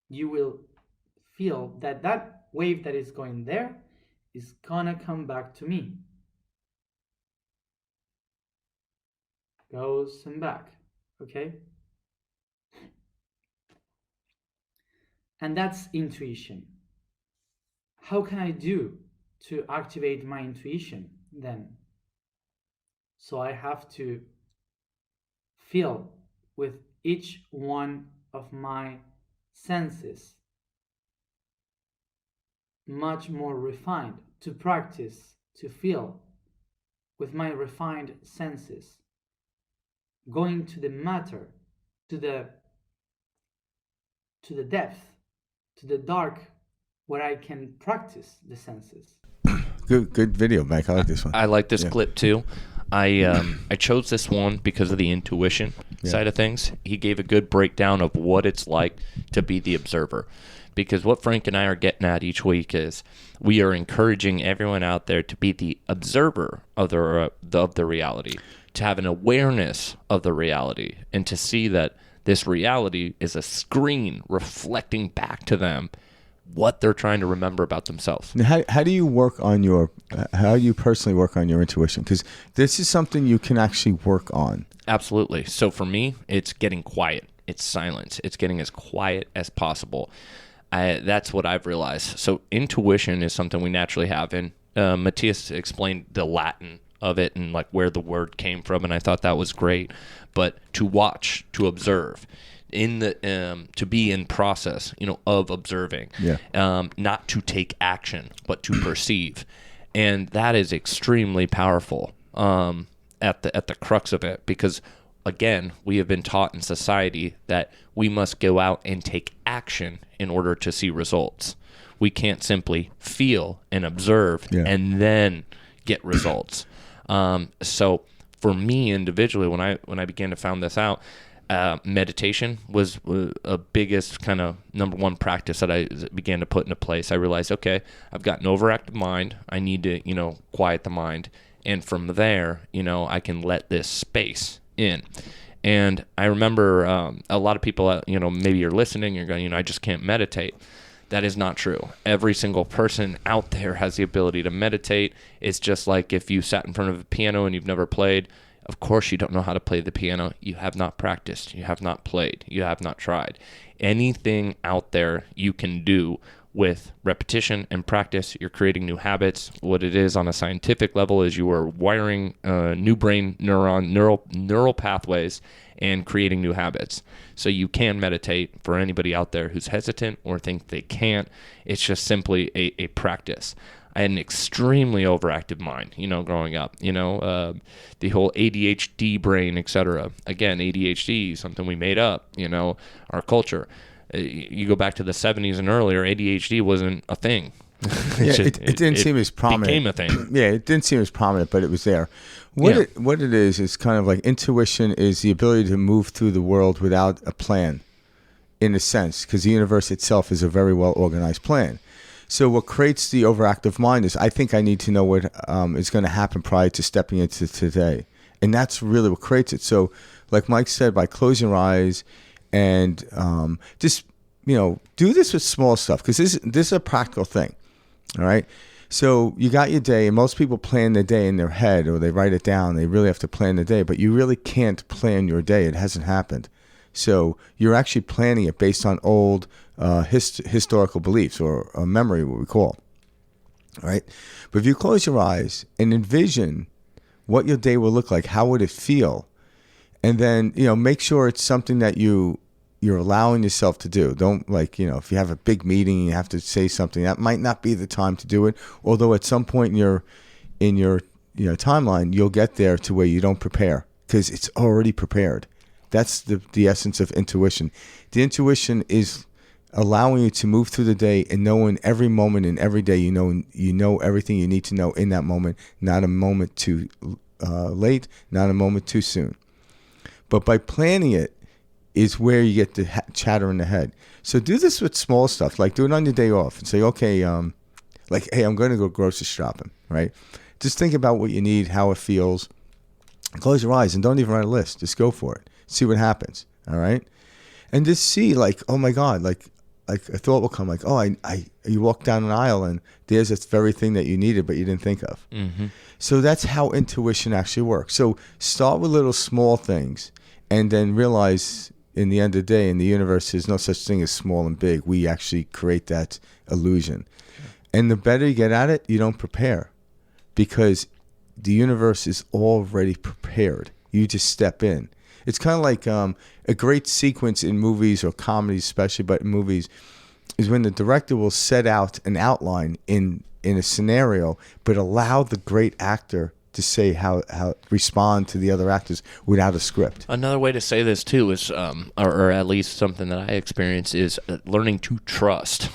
you will feel that that wave that is going there is gonna come back to me. Goes and back, okay? And that's intuition. How can I do to activate my intuition then? So I have to feel with each one of my senses much more refined, to practice, to feel with my refined senses, going to the matter, to the depth, to the dark, where I can practice the senses. Good video, Mike. I like this one. I like this clip too. I chose this one because of the intuition side of things. He gave a good breakdown of what it's like to be the observer. Because what Frank and I are getting at each week is we are encouraging everyone out there to be the observer of the reality, to have an awareness of the reality, and to see that this reality is a screen reflecting back to them what they're trying to remember about themselves. Now, how do you work on how do you personally work on your intuition? Because this is something you can actually work on. Absolutely. So for me, it's getting quiet. It's silence. It's getting as quiet as possible. That's what I've realized. So intuition is something we naturally have. And Matias explained the Latin of it and like where the word came from, and I thought that was great. But to watch, to observe, to be in process, of observing, not to take action, but to perceive. And that is extremely powerful at the crux of it, because again, we have been taught in society that we must go out and take action in order to see results. We can't simply feel and observe and then get results. So for me individually, when I began to find this out, meditation was a biggest kind of number one practice that I began to put into place. I realized, okay, I've got an overactive mind. I need to, quiet the mind. And from there, I can let this space in. And I remember a lot of people, maybe you're listening, you're going, I just can't meditate. That is not true. Every single person out there has the ability to meditate. It's just like if you sat in front of a piano and you've never played, of course you don't know how to play the piano. You have not practiced. You have not played. You have not tried. Anything out there you can do with repetition and practice. You're creating new habits. What it is on a scientific level is you are wiring new brain neural pathways and creating new habits. So you can meditate. For anybody out there who's hesitant or think they can't, it's just simply a practice. I had an extremely overactive mind, growing up, the whole ADHD brain, etc. Again, ADHD, something we made up, our culture. You go back to the 70s and earlier, ADHD wasn't a thing. It didn't seem as prominent. It became a thing. Yeah, it didn't seem as prominent, but it was there. What it is kind of like intuition is the ability to move through the world without a plan, in a sense, because the universe itself is a very well organized plan. So what creates the overactive mind is, I think I need to know what is going to happen prior to stepping into today. And that's really what creates it. So like Mike said, by closing your eyes and just, do this with small stuff, because this is a practical thing. All right. So you got your day, and most people plan their day in their head, or they write it down. They really have to plan the day, but you really can't plan your day. It hasn't happened. So you're actually planning it based on old historical beliefs, or memory, what we call. All right. But if you close your eyes and envision what your day will look like, how would it feel? And then, make sure it's something that you're allowing yourself to do. Don't if you have a big meeting and you have to say something, that might not be the time to do it. Although at some point in your timeline, you'll get there to where you don't prepare, because it's already prepared. That's the essence of intuition. The intuition is allowing you to move through the day and knowing every moment and every day, you know everything you need to know in that moment, not a moment too late, not a moment too soon. But by planning it is where you get the chatter in the head. So do this with small stuff, like do it on your day off and say, okay, hey, I'm going to go grocery shopping, right? Just think about what you need, how it feels. Close your eyes and don't even write a list. Just go for it. See what happens, all right? And just see, oh my God, like a thought will come, you walk down an aisle and there's this very thing that you needed but you didn't think of. Mm-hmm. So that's how intuition actually works. So start with little small things and then realize in the end of the day, in the universe, there's no such thing as small and big. We actually create that illusion. And the better you get at it, you don't prepare, because the universe is already prepared. You just step in. It's kind of like a great sequence in movies or comedies, especially, but in movies, is when the director will set out an outline in a scenario, but allow the great actor to say how respond to the other actors without a script. Another way to say this too is, or at least something that I experience, is learning to trust.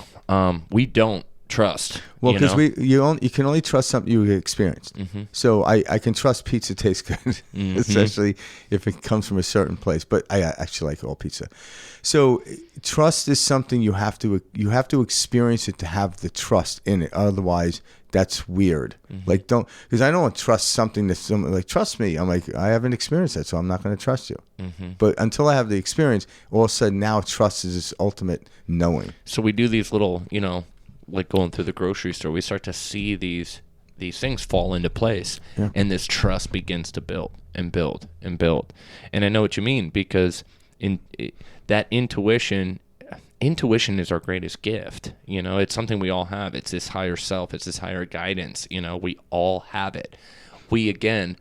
We don't trust. Well, because you can only trust something you experienced. Mm-hmm. So I can trust pizza tastes good, mm-hmm. especially if it comes from a certain place. But I actually like all pizza. So trust is something you have to experience it to have the trust in it. Otherwise, that's weird. Mm-hmm. Because I don't trust something that someone trust me. I'm like, I haven't experienced that, so I'm not going to trust you. Mm-hmm. But until I have the experience, all of a sudden now trust is this ultimate knowing. So we do these little, like going through the grocery store, we start to see these things fall into place, and this trust begins to build and build and build. And I know what you mean, because that intuition is our greatest gift. It's something we all have. It's this higher self. It's this higher guidance. We all have it. We, again,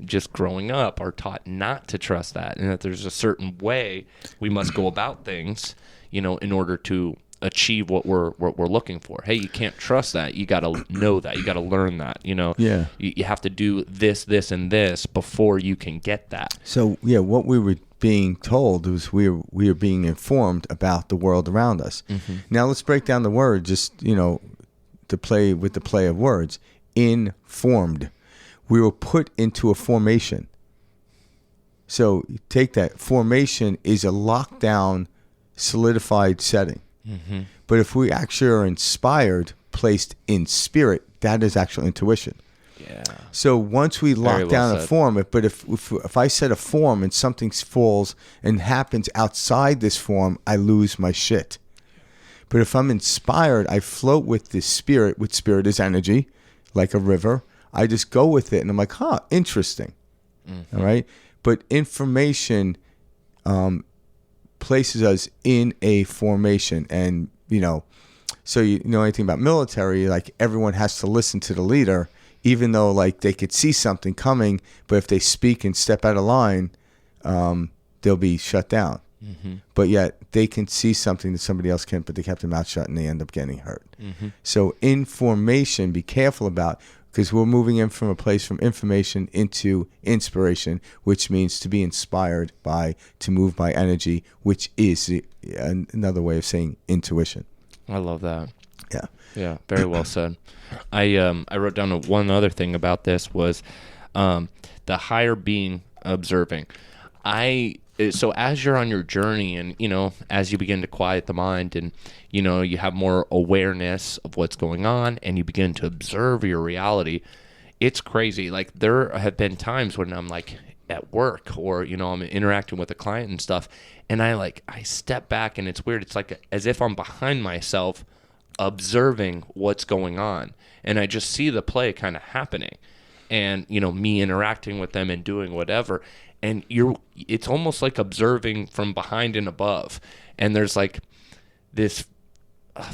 just growing up, are taught not to trust that, and that there's a certain way we must go about things, in order to achieve what we're looking for. Hey, you can't trust that. You got to know that. You got to learn that. Yeah. You have to do this, and this before you can get that. So what we were being told was we are being informed about the world around us. Mm-hmm. Now let's break down the word. Just to play with the play of words. Informed. We were put into a formation. So take that. Formation is a lockdown, solidified setting. Mm-hmm. But if we actually are inspired, placed in spirit, that is actual intuition. Yeah. So once we lock down a form, but if I set a form and something falls and happens outside this form, I lose my shit. But if I'm inspired, I float with this spirit, which spirit is energy, like a river. I just go with it, and I'm like, interesting. Mm-hmm. All right? But information places us in a formation. And, so you know anything about military, like everyone has to listen to the leader, even though like they could see something coming, but if they speak and step out of line, they'll be shut down. Mm-hmm. But yet they can see something that somebody else can't, but they kept their mouth shut and they end up getting hurt. Mm-hmm. So information, be careful about, because we're moving in from a place from information into inspiration, which means to be inspired by, to move by energy, which is another way of saying intuition. I love that. Yeah. Yeah, very well said. I wrote down one other thing about this was the higher being observing. So as you're on your journey and, as you begin to quiet the mind and, you have more awareness of what's going on and you begin to observe your reality, it's crazy. Like there have been times when I'm like at work or, I'm interacting with a client and stuff and I step back and it's weird. It's like as if I'm behind myself observing what's going on and I just see the play kind of happening and, me interacting with them and doing whatever. And it's almost like observing from behind and above. And there's like this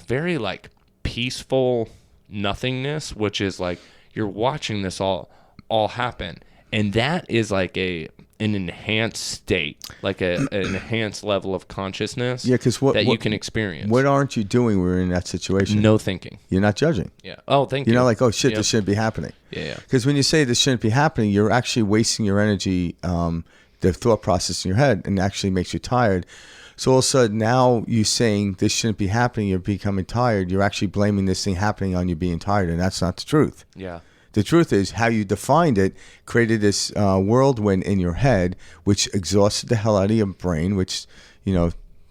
very like peaceful nothingness, which is like you're watching this all happen. And that is like an enhanced state, like an enhanced level of consciousness that you can experience. What aren't you doing when you're in that situation? No thinking. You're not judging. Yeah. Oh, thank you. You're not like, oh shit, This shouldn't be happening. Yeah. Because when you say this shouldn't be happening, you're actually wasting your energy, the thought process in your head, and actually makes you tired. So all of a sudden now you saying this shouldn't be happening, you're becoming tired, you're actually blaming this thing happening on you being tired, and that's not the truth. Yeah. The truth is how you defined it created this whirlwind in your head, which exhausted the hell out of your brain, which,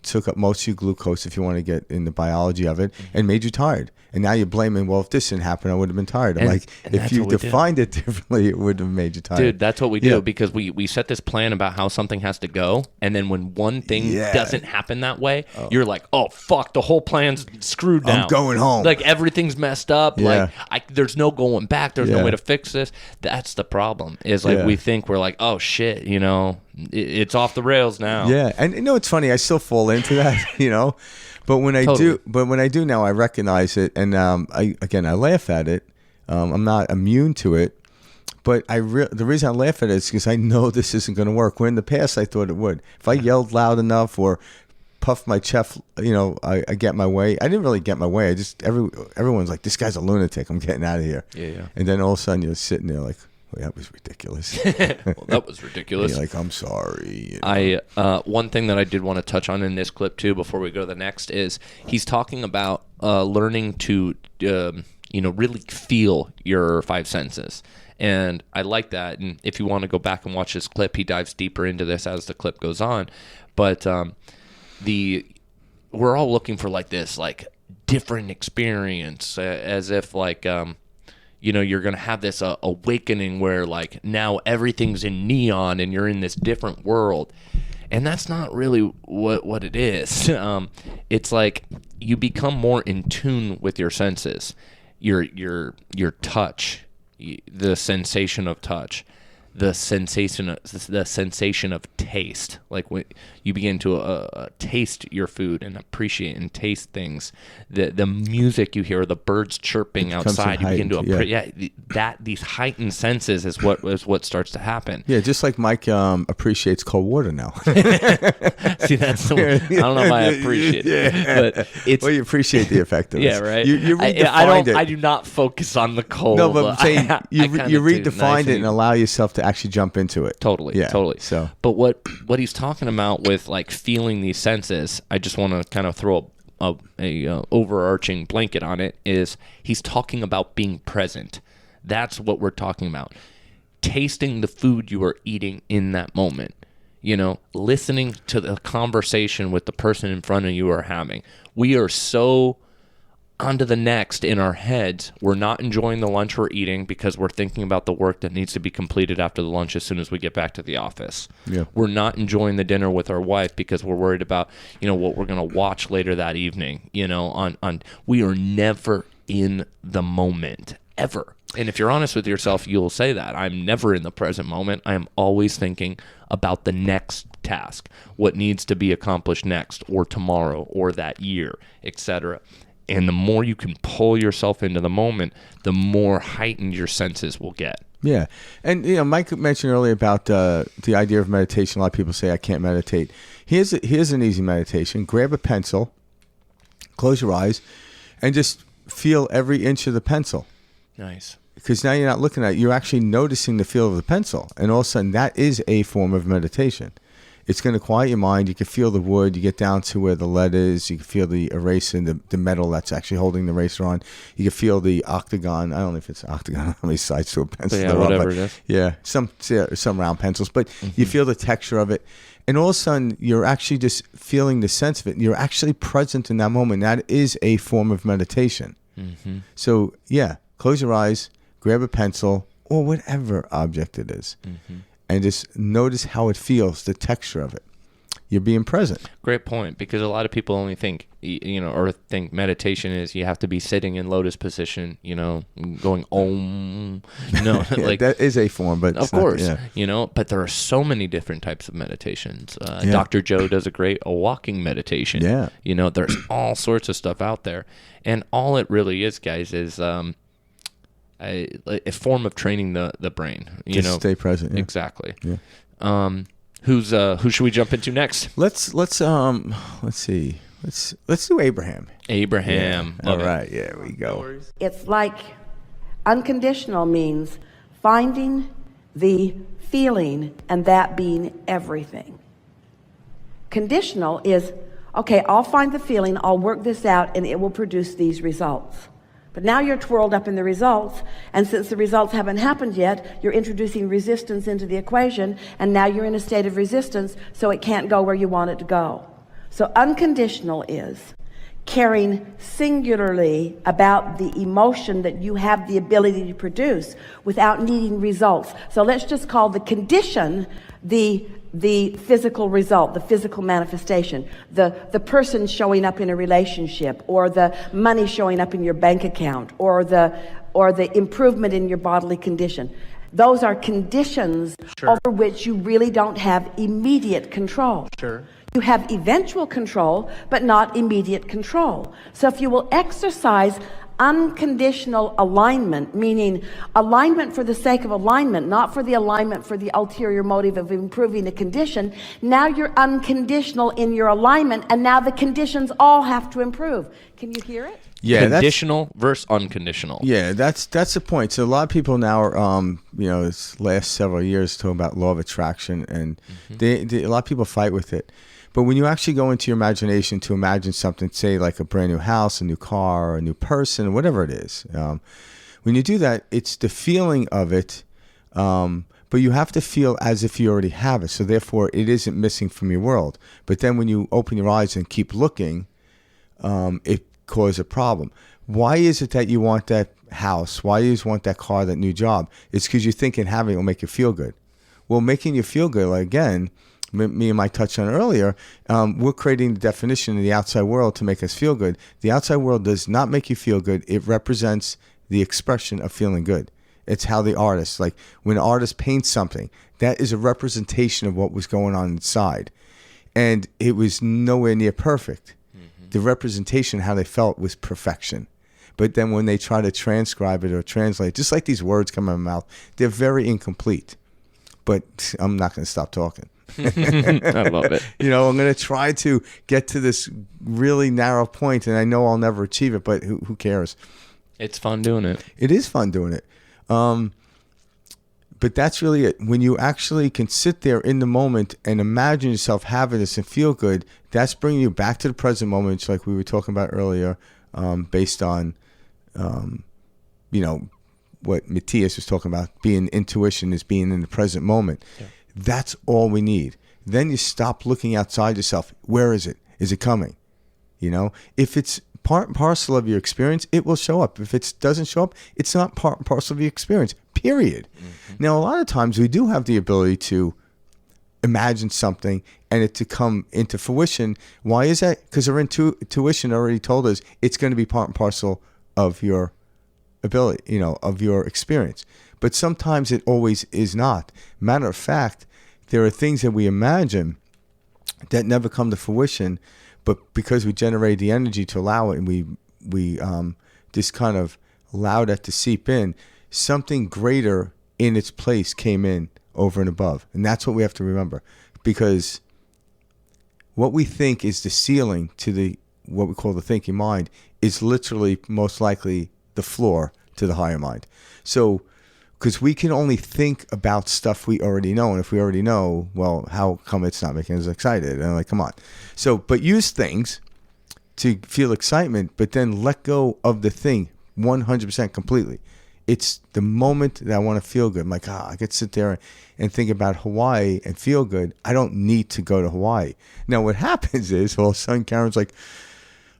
took up most of your glucose, if you want to get in the biology of it, and made you tired. And now you're blaming, well, if this didn't happen, I would have been tired. I'm like, if you defined it differently, it would have made you tired. Dude, that's what we do because we set this plan about how something has to go. And then when one thing doesn't happen that way, you're like, oh, fuck, the whole plan's screwed now. I'm going home. Like everything's messed up. Yeah. Like there's no going back. There's no way to fix this. That's the problem is like we think we're like, oh, shit, it's off the rails now. Yeah. And it's funny. I still fall into that, But when I do now, I recognize it, and I laugh at it. I'm not immune to it, but the reason I laugh at it is because I know this isn't going to work. Where in the past I thought it would. If I yelled loud enough or puffed my chest, I get my way. I didn't really get my way. I just everyone's like, this guy's a lunatic. I'm getting out of here. Yeah. And then all of a sudden you're sitting there like, well, that was ridiculous. Well, that was ridiculous. Like, I'm sorry. One thing that I did want to touch on in this clip too, before we go to the next, is he's talking about learning to, really feel your five senses, and I like that. And if you want to go back and watch this clip, he dives deeper into this as the clip goes on. But we're all looking for like this, like different experience, as if like. You're going to have this awakening where like now everything's in neon and you're in this different world. And that's not really what it is. It's like you become more in tune with your senses, your touch, the sensation of touch. the sensation of taste. Like when you begin to taste your food and appreciate and taste things, the music you hear, the birds chirping outside, you begin to these heightened senses is what starts to happen. Yeah, just like Mike appreciates cold water now. See, that's I don't know if I appreciate it, but it's you appreciate the effect of it. Yeah, right. You redefined it. I do not focus on the cold. No, but I'm saying you redefined it and allow yourself to actually jump into it. Totally. So, but what he's talking about with like feeling these senses, I just want to kind of throw a overarching blanket on it. Is he's talking about being present? That's what we're talking about. Tasting the food you are eating in that moment. Listening to the conversation with the person in front of you are having. We are so onto the next in our heads. We're not enjoying the lunch we're eating because we're thinking about the work that needs to be completed after the lunch as soon as we get back to the office. Yeah. We're not enjoying the dinner with our wife because we're worried about, what we're going to watch later that evening. We are never in the moment, ever. And if you're honest with yourself, you'll say that. I'm never in the present moment. I am always thinking about the next task, what needs to be accomplished next, or tomorrow, or that year, etc. And the more you can pull yourself into the moment, the more heightened your senses will get. Yeah. And, Mike mentioned earlier about the idea of meditation. A lot of people say, I can't meditate. Here's an easy meditation. Grab a pencil, close your eyes, and just feel every inch of the pencil. Nice. Because now you're not looking at it. You're actually noticing the feel of the pencil. And all of a sudden, that is a form of meditation. It's going to quiet your mind. You can feel the wood. You get down to where the lead is. You can feel the eraser and the metal that's actually holding the eraser on. You can feel the octagon. I don't know if it's octagon. How many sides to a pencil? Yeah, whatever it is. Yeah, some round pencils. But you feel the texture of it. And all of a sudden, you're actually just feeling the sense of it. You're actually present in that moment. That is a form of meditation. Mm-hmm. So, yeah, close your eyes, grab a pencil, or whatever object it is. Mm-hmm. And just notice how it feels, the texture of it. You're being present. Great point, because a lot of people only think, or think meditation is you have to be sitting in lotus position, going om. No, yeah, that is a form, but of course, but there are so many different types of meditations. Dr. Joe does a great walking meditation. Yeah. There's all sorts of stuff out there. And all it really is, guys, is a form of training the brain. Just stay present. Yeah. Exactly. Yeah. Who should we jump into next? Let's see. Let's do Abraham. Abraham. Yeah. All right. Yeah, we go. It's like unconditional means finding the feeling and that being everything. Conditional is, okay, I'll find the feeling, I'll work this out, and it will produce these results. But now you're twirled up in the results, and since the results haven't happened yet, you're introducing resistance into the equation, and now you're in a state of resistance, so it can't go where you want it to go. So unconditional is caring singularly about the emotion that you have the ability to produce without needing results. So let's just call the condition the physical result, the physical manifestation, the person showing up in a relationship, or the money showing up in your bank account, or the improvement in your bodily condition. Those are conditions over which you really don't have immediate control. Sure. You have eventual control, but not immediate control. So if you will exercise unconditional alignment, meaning alignment for the sake of alignment, not for the alignment for the ulterior motive of improving a condition, now you're unconditional in your alignment, and now the conditions all have to improve. Can you hear it? Yeah, conditional versus unconditional. Yeah, that's the point. So a lot of people now are, this last several years talking about law of attraction, and a lot of people fight with it. But when you actually go into your imagination to imagine something, say like a brand new house, a new car, or a new person, whatever it is, when you do that, it's the feeling of it, but you have to feel as if you already have it. So therefore, it isn't missing from your world. But then when you open your eyes and keep looking, it causes a problem. Why is it that you want that house? Why do you want that car, that new job? It's because you think having it will make you feel good. Well, making you feel good, like, again, me and Mike touched on earlier, we're creating the definition of the outside world to make us feel good. The outside world does not make you feel good. It represents the expression of feeling good. It's how the artist, like when an artist paints something, that is a representation of what was going on inside. And it was nowhere near perfect. Mm-hmm. The representation, how they felt, was perfection. But then when they try to transcribe it or translate, just like these words come out of my mouth, they're very incomplete. But I'm not going to stop talking. I love it. You know, I'm going to try to get to this really narrow point, and I know I'll never achieve it, but who cares? It's fun doing it. It is fun doing it. But that's really it. When you actually can sit there in the moment and imagine yourself having this and feel good, that's bringing you back to the present moment, like we were talking about earlier, based on, you know, what Matias was talking about, being intuition is being in the present moment. Yeah. That's all we need. Then you stop looking outside yourself. Where is it? Is it coming? You know, if it's part and parcel of your experience, it will show up. If it doesn't show up, it's not part and parcel of your experience, period. Mm-hmm. Now, a lot of times we do have the ability to imagine something and it to come into fruition. Why is that? Because our intuition already told us it's going to be part and parcel of your ability, you know, of your experience. But sometimes it always is not. Matter of fact, there are things that we imagine that never come to fruition, but because we generate the energy to allow it, and we just kind of allow that to seep in, something greater in its place came in over and above. And that's what we have to remember, because what we think is the ceiling to the what we call the thinking mind is literally most likely the floor to the higher mind. So because we can only think about stuff we already know, and if we already know, well, how come it's not making us excited? And I'm like, come on. So, but use things to feel excitement, but then let go of the thing 100% completely. It's the moment that I want to feel good. I'm like, I could sit there and think about Hawaii and feel good. I don't need to go to Hawaii. Now, what happens is, well, son Karen's like,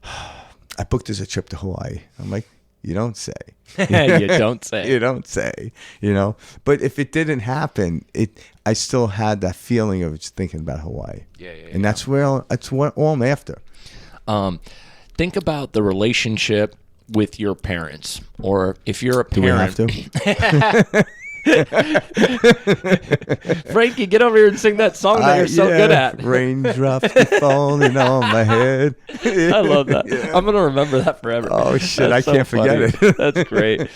I booked us a trip to Hawaii. I'm like, you don't say. You don't say. You don't say, you know. But if it didn't happen, I still had that feeling of just thinking about Hawaii. Yeah. And that's what all I'm after. Think about the relationship with your parents, or if you're a parent. Do we have to? Frankie, get over here and sing that song that you're so good at. Raindrops keep falling on my head. I love that. Yeah. I'm going to remember that forever. Oh, shit. I can't forget it. That's great.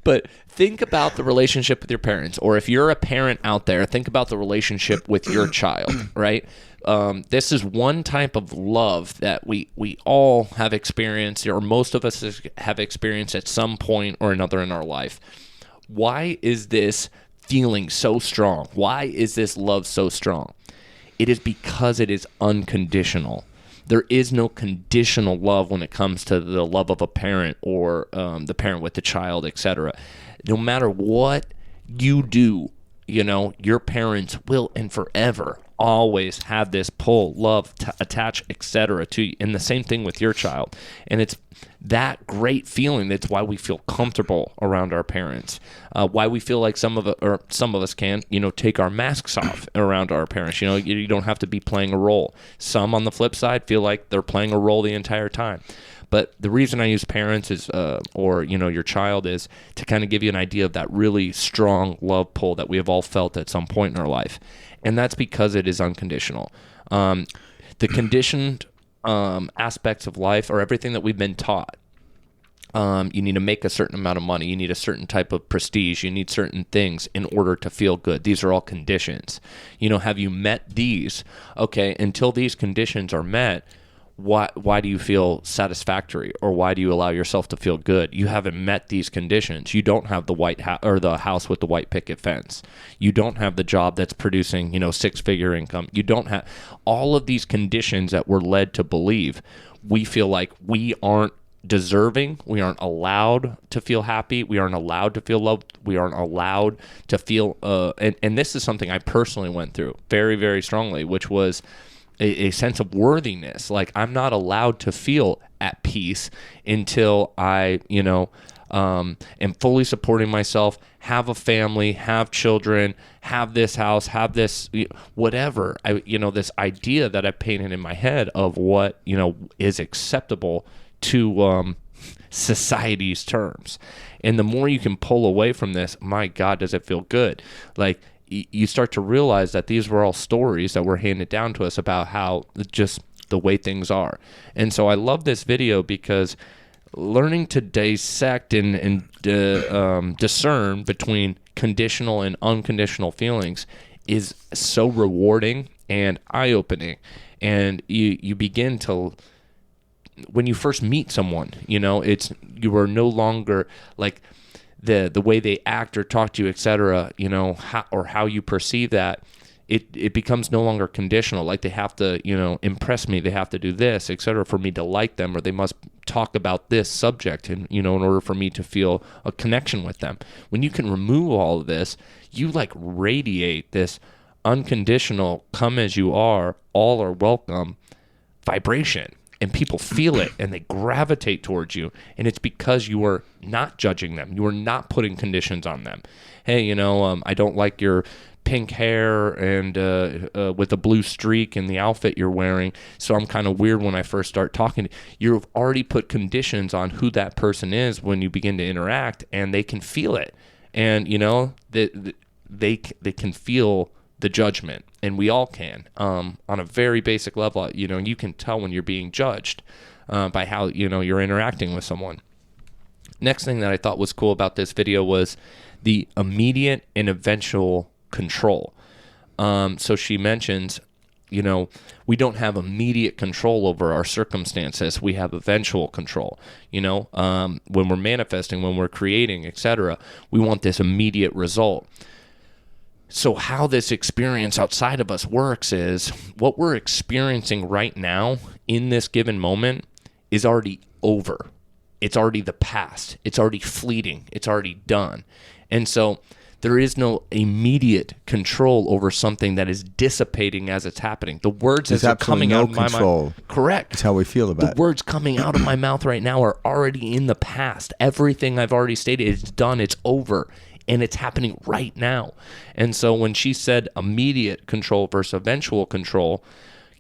But think about the relationship with your parents, or if you're a parent out there, think about the relationship with your child, right? This is one type of love that we all have experienced, or most of us have experienced at some point or another in our life. Why is this feeling so strong? Why is this love so strong? It is because it is unconditional. There is no conditional love when it comes to the love of a parent, or the parent with the child, etc. No matter what you do, you know, your parents will and forever always have this pull, love, attach, etc. to you. And the same thing with your child. And it's that great feeling. That's why we feel comfortable around our parents. Why we feel like some of us can, you know, take our masks off around our parents. You know, you don't have to be playing a role. Some, on the flip side, feel like they're playing a role the entire time. But the reason I use parents is, or, you know, your child, is to kind of give you an idea of that really strong love pull that we have all felt at some point in our life. And that's because it is unconditional. The conditioned aspects of life are everything that we've been taught. You need to make a certain amount of money. You need a certain type of prestige. You need certain things in order to feel good. These are all conditions. You know, have you met these? Okay, until these conditions are met, why do you feel satisfactory, or why do you allow yourself to feel good? You haven't met these conditions. You don't have the white or the house with the white picket fence. You don't have the job that's producing, you know, 6-figure income. You don't have all of these conditions that we're led to believe. We feel like we aren't deserving. We aren't allowed to feel happy. We aren't allowed to feel loved. We aren't allowed to feel and this is something I personally went through very, very strongly, which was a sense of worthiness. Like, I'm not allowed to feel at peace until I, you know, am fully supporting myself, have a family, have children, have this house, have this, whatever. This idea that I painted in my head of what, you know, is acceptable to society's terms. And the more you can pull away from this, my God, does it feel good. Like, you start to realize that these were all stories that were handed down to us about how just the way things are. And so I love this video because learning to dissect and discern between conditional and unconditional feelings is so rewarding and eye-opening. And you begin to, when you first meet someone, you are no longer like the way they act or talk to you, etc., how you perceive that. It becomes no longer conditional. Like, they have to, impress me. They have to do this, etc., for me to like them, or they must talk about this subject, and in order for me to feel a connection with them. When you can remove all of this, you like radiate this unconditional, come as you are, all are welcome vibration, and people feel it and they gravitate towards you. And it's because you are not judging them. You are not putting conditions on them. Hey, I don't like your pink hair and with a blue streak in the outfit you're wearing, so I'm kind of weird when I first start talking. You've already put conditions on who that person is when you begin to interact, and they can feel it. And they can feel the judgment, and we all can, on a very basic level. You can tell when you're being judged by how you're interacting with someone. Next thing that I thought was cool about this video was the immediate and eventual control. So she mentions, we don't have immediate control over our circumstances. We have eventual control. When we're manifesting, when we're creating, etc., we want this immediate result. So how this experience outside of us works is what we're experiencing right now in this given moment is already over. It's already the past. It's already fleeting. It's already done. And so there is no immediate control over something that is dissipating as it's happening. The words as they're coming out of my mouth. Correct. That's how we feel about it. The words coming out of my mouth right now are already in the past. Everything I've already stated is done. It's over. And it's happening right now. And so when she said immediate control versus eventual control,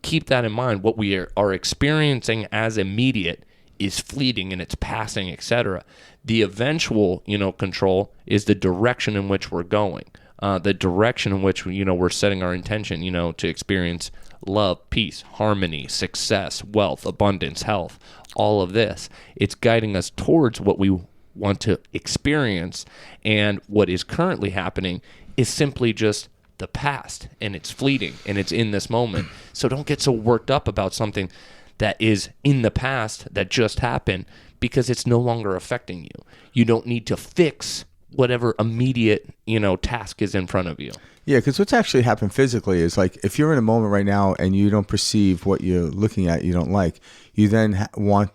keep that in mind. What we are experiencing as immediate is fleeting and it's passing, etc. The eventual, control is the direction in which we're going, the direction in which, we're setting our intention, to experience love, peace, harmony, success, wealth, abundance, health, all of this. It's guiding us towards what we want to experience, and what is currently happening is simply just the past, and it's fleeting, and it's in this moment. So don't get so worked up about something that is in the past that just happened, because it's no longer affecting you. You don't need to fix whatever immediate, task is in front of you. Yeah, because what's actually happened physically is, like, if you're in a moment right now and you don't perceive what you're looking at, you don't like, you then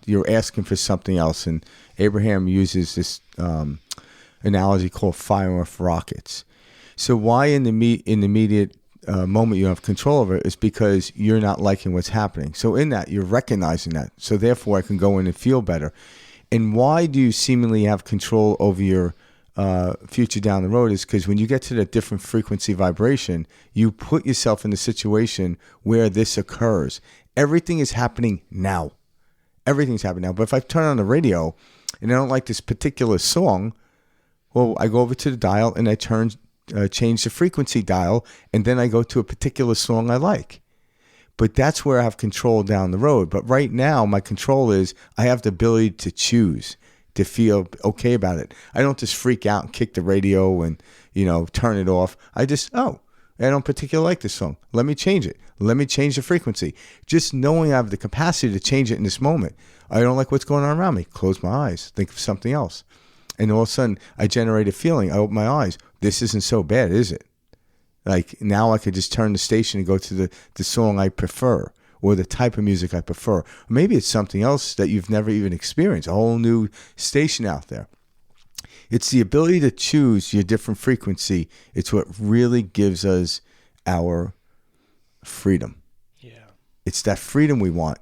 you're asking for something else. And Abraham uses this analogy called firing off rockets. So why in the immediate moment you have control over it is because you're not liking what's happening. So in that, you're recognizing that. So therefore, I can go in and feel better. And why do you seemingly have control over your future down the road is because when you get to that different frequency vibration, you put yourself in the situation where this occurs. Everything is happening now. Everything's happening now. But if I turn on the radio and I don't like this particular song, well, I go over to the dial and I change the frequency dial, and then I go to a particular song I like. But that's where I have control down the road. But right now, my control is I have the ability to choose, to feel okay about it. I don't just freak out and kick the radio and, turn it off. I just, I don't particularly like this song. Let me change it. Let me change the frequency. Just knowing I have the capacity to change it in this moment. I don't like what's going on around me. Close my eyes. Think of something else. And all of a sudden, I generate a feeling. I open my eyes. This isn't so bad, is it? Like, now I could just turn the station and go to the song I prefer, or the type of music I prefer. Or maybe it's something else that you've never even experienced, a whole new station out there. It's the ability to choose your different frequency. It's what really gives us our freedom. Yeah. It's that freedom we want,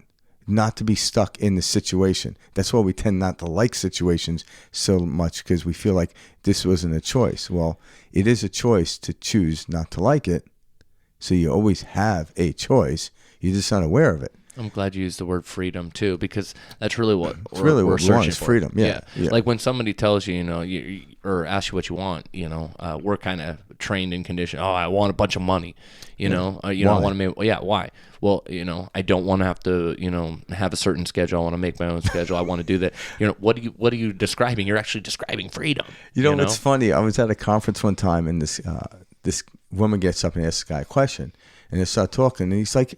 not to be stuck in the situation. That's why we tend not to like situations so much, because we feel like this wasn't a choice. Well, it is a choice to choose not to like it. So you always have a choice. You're just unaware of it. I'm glad you used the word freedom too, because that's really what we're searching is for. Freedom. Yeah. Like when somebody tells you, or asks you what you want, we're kind of trained and conditioned. Oh, I want a bunch of money. I want to make. Why? Well, I don't want to have to, have a certain schedule. I want to make my own schedule. I want to do that. What are you describing? You're actually describing freedom. It's funny. I was at a conference one time, and this woman gets up and asks this guy a question, and they start talking, and he's like,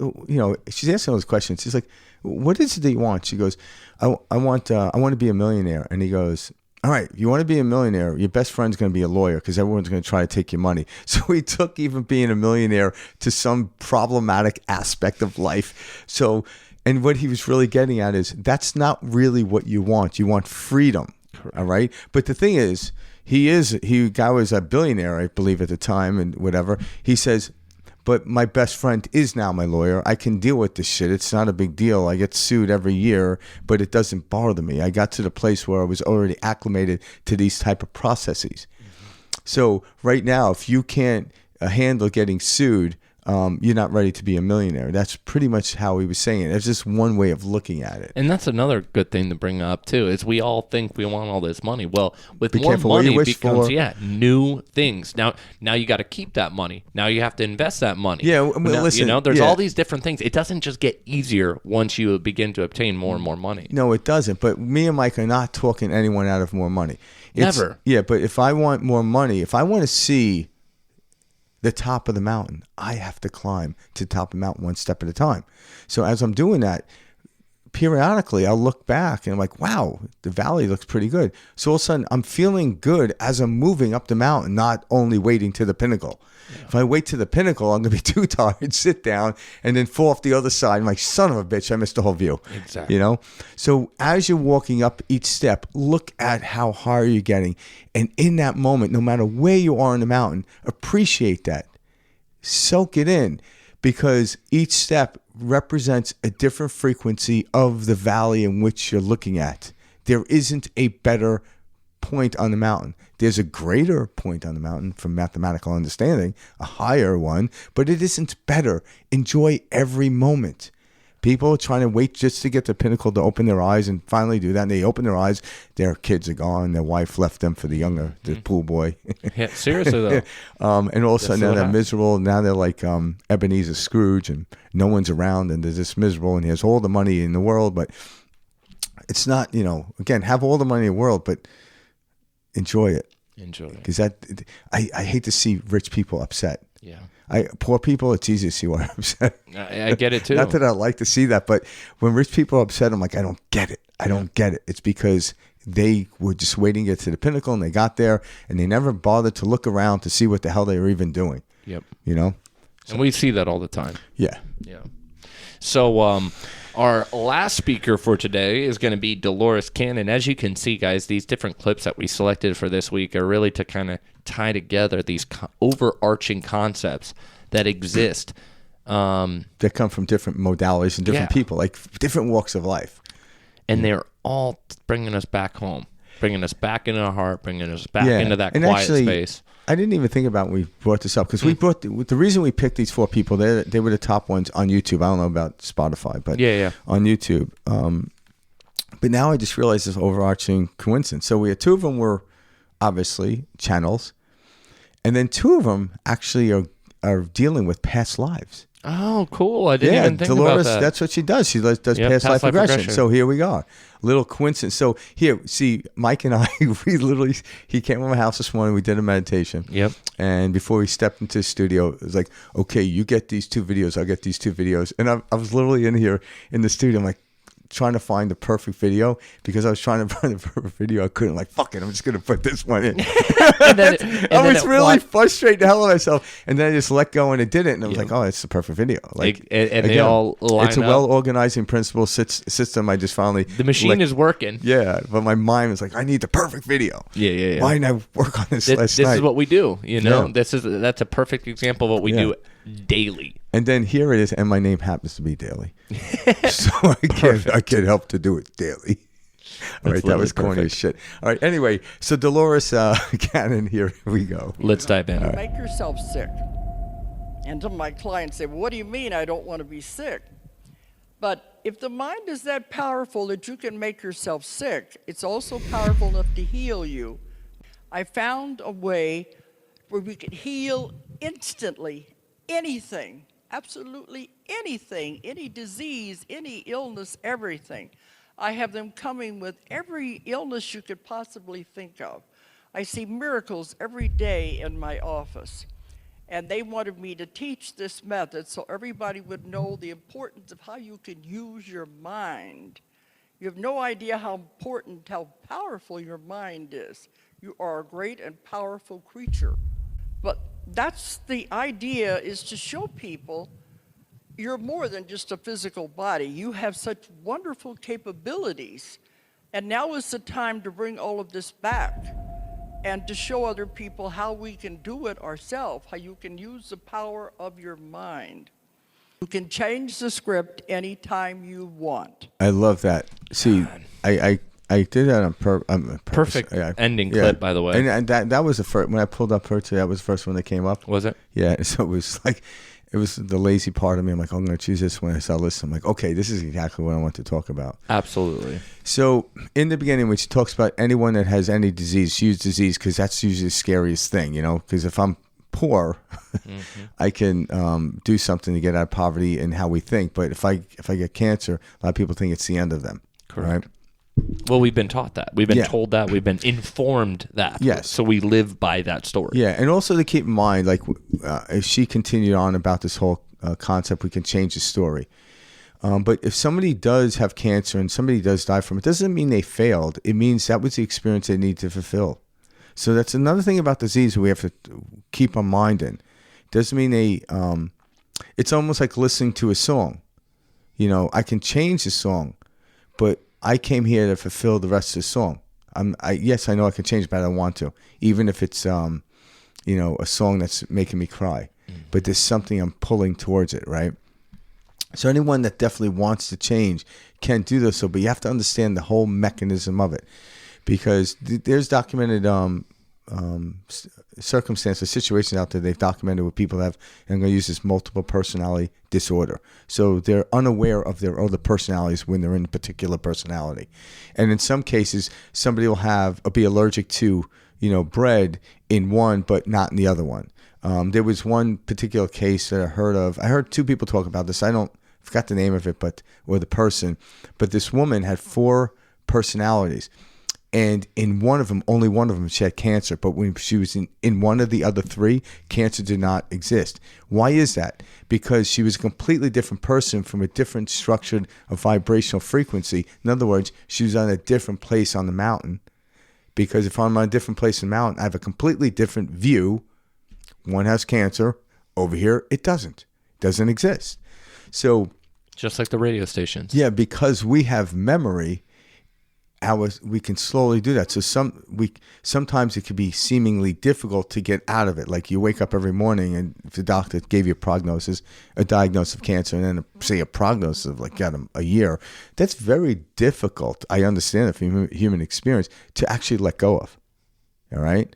she's asking all these questions. He's like, what is it that you want? She goes, I want to be a millionaire. And he goes, all right, if you want to be a millionaire, your best friend's going to be a lawyer because everyone's going to try to take your money. So he took even being a millionaire to some problematic aspect of life. So, and what he was really getting at is that's not really what you want. You want freedom. Correct. All right. But the thing is, guy was a billionaire, I believe at the time and whatever. He says, but my best friend is now my lawyer. I can deal with this shit. It's not a big deal. I get sued every year, but it doesn't bother me. I got to the place where I was already acclimated to these type of processes. Mm-hmm. So right now, if you can't handle getting sued, you're not ready to be a millionaire. That's pretty much how he was saying it. It's just one way of looking at it. And that's another good thing to bring up too, is we all think we want all this money. Well, with more money becomes new things. Now you got to keep that money. Now you have to invest that money. Yeah, listen. There's all these different things. It doesn't just get easier once you begin to obtain more and more money. No, it doesn't. But me and Mike are not talking anyone out of more money. Never. Yeah, but if I want more money, if I want to see the top of the mountain, I have to climb to the top of the mountain one step at a time. So as I'm doing that, periodically I'll look back and I'm like, wow, the valley looks pretty good. So all of a sudden I'm feeling good as I'm moving up the mountain, not only waiting to the pinnacle. Yeah. If I wait to the pinnacle, I'm going to be too tired, sit down, and then fall off the other side. I'm like, son of a bitch, I missed the whole view. Exactly. So as you're walking up each step, look at how high you're getting. And in that moment, no matter where you are in the mountain, appreciate that. Soak it in, because each step represents a different frequency of the valley in which you're looking at. There isn't a better point on the mountain. There's a greater point on the mountain from mathematical understanding, a higher one, but it isn't better. Enjoy every moment. People are trying to wait just to get the pinnacle to open their eyes and finally do that. And they open their eyes, their kids are gone. Their wife left them for the pool boy. Yeah, seriously though. And all of a sudden now they're miserable. Now they're like Ebenezer Scrooge, and no one's around, and they're just miserable, and he has all the money in the world, but it's not, again, have all the money in the world, but enjoy it. Because I hate to see rich people upset. Yeah. Poor people, it's easy to see why I'm upset. I get it too. Not that I like to see that, but when rich people are upset, I'm like, I don't get it. I don't get it. It's because they were just waiting to get to the pinnacle, and they got there, and they never bothered to look around to see what the hell they were even doing. Yep. So, and we see that all the time. Yeah. Yeah. So our last speaker for today is going to be Dolores Cannon. As you can see, guys, these different clips that we selected for this week are really to kind of tie together these overarching concepts that exist. That come from different modalities and different people, like different walks of life. And they're all bringing us back home, bringing us back into our heart, bringing us back into that quiet space. I didn't even think about when we brought this up, because we brought the reason we picked these 4 people. They were the top ones on YouTube. I don't know about Spotify, but on YouTube. But now I just realized this overarching coincidence. So we had 2 of them were obviously channels, and then 2 of them actually are dealing with past lives. Oh, cool. I didn't even think Dolores, about that. That's what she does. She does past life regression. So here we go. Little coincidence. So here, see, Mike and I, he came to my house this morning. We did a meditation. Yep. And before we stepped into the studio, it was like, okay, you get these 2 videos. I'll get these 2 videos. And I was literally in here in the studio. I'm like, trying to find the perfect video, because I was trying to find the perfect video. I couldn't. Like, fuck it, I'm just going to put this one in. I was really frustrated the hell out of myself. And then I just let go, and it didn't. And I was like, oh, it's the perfect video. Like, and again, they all line it's a well-organizing principle system. I just finally... The machine is working. Yeah, but my mind was like, I need the perfect video. Yeah. Why didn't I work on this last night? This is what we do, That's a perfect example of what we do daily. And then here it is, and my name happens to be Daly. So I can't help to do it daily. All right, that was corny as shit. All right, anyway, so Dolores Cannon, here we go. Let's dive in. Make yourself sick. And to my clients say, well, what do you mean I don't want to be sick? But if the mind is that powerful that you can make yourself sick, it's also powerful enough to heal you. I found a way where we could heal instantly anything, absolutely anything, any disease, any illness, everything. I have them coming with every illness you could possibly think of. I see miracles every day in my office. And they wanted me to teach this method so everybody would know the importance of how you can use your mind. You have no idea how important, how powerful your mind is. You are a great and powerful creature. But that's the idea, is to show people you're more than just a physical body. You have such wonderful capabilities. And now is the time to bring all of this back and to show other people how we can do it ourselves, how you can use the power of your mind. You can change the script anytime you want. I love that. See, I did that on purpose. Perfect ending clip, by the way. And that was the first, when I pulled up her today, that was the first one that came up. Was it? Yeah, so it was like, it was the lazy part of me. I'm like, I'm going to choose this one. I saw this. I'm like, okay, this is exactly what I want to talk about. Absolutely. So in the beginning, when she talks about anyone that has any disease, she used disease because that's usually the scariest thing, you know, because if I'm poor, I can do something to get out of poverty and how we think. But if I get cancer, a lot of people think it's the end of them. Correct. Right? Well, we've been taught that. We've been told that. We've been informed that. Yes. So we live by that story. Yeah, and also to keep in mind, like, if she continued on about this whole concept, we can change the story. But if somebody does have cancer and somebody does die from it, doesn't mean they failed. It means that was the experience they need to fulfill. So that's another thing about disease we have to keep our mind in. Doesn't mean they. It's almost like listening to a song. You know, I can change the song, but I came here to fulfill the rest of the song. Yes, I know I can change, but I don't want to. Even if it's, a song that's making me cry. But there's something I'm pulling towards it, right? So anyone that definitely wants to change can do this. But you have to understand the whole mechanism of it. Because there's documented circumstances, situations out there they've documented where people have, and I'm going to use this, multiple personality disorder. So they're unaware of their other personalities when they're in a particular personality. And in some cases, somebody will be allergic to, bread in one, but not in the other one. There was one particular case that I heard of. I heard two people talk about this. I forgot the name of it, or the person. But this woman had 4 personalities. And in one of them, only one of them, she had cancer. But when she was in one of the other 3, cancer did not exist. Why is that? Because she was a completely different person from a different structured vibrational frequency. In other words, she was on a different place on the mountain. Because if I'm on a different place in the mountain, I have a completely different view. One has cancer. Over here, it doesn't. It doesn't exist. So, just like the radio stations. Yeah, because we have memory, we can slowly do that. So sometimes it can be seemingly difficult to get out of it. Like you wake up every morning and if the doctor gave you a diagnosis of cancer, and then say a prognosis of like a year, that's very difficult. I understand it from human experience to actually let go of. All right.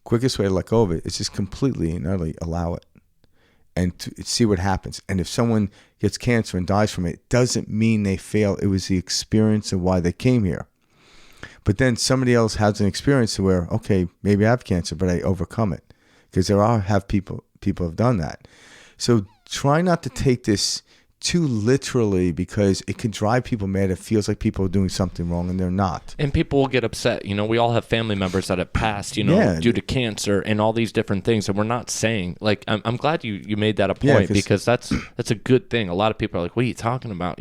Quickest way to let go of it is just completely and utterly allow it and to see what happens. And if someone gets cancer and dies from it, it doesn't mean they failed. It was the experience of why they came here. But then somebody else has an experience where, okay, maybe I have cancer, but I overcome it. Because people have done that. So try not to take this too literally, because it can drive people mad. It feels like people are doing something wrong and they're not. And people will get upset. We all have family members that have passed, due to cancer and all these different things. And we're not saying, like, I'm glad you made that a point, because that's a good thing. A lot of people are like, what are you talking about,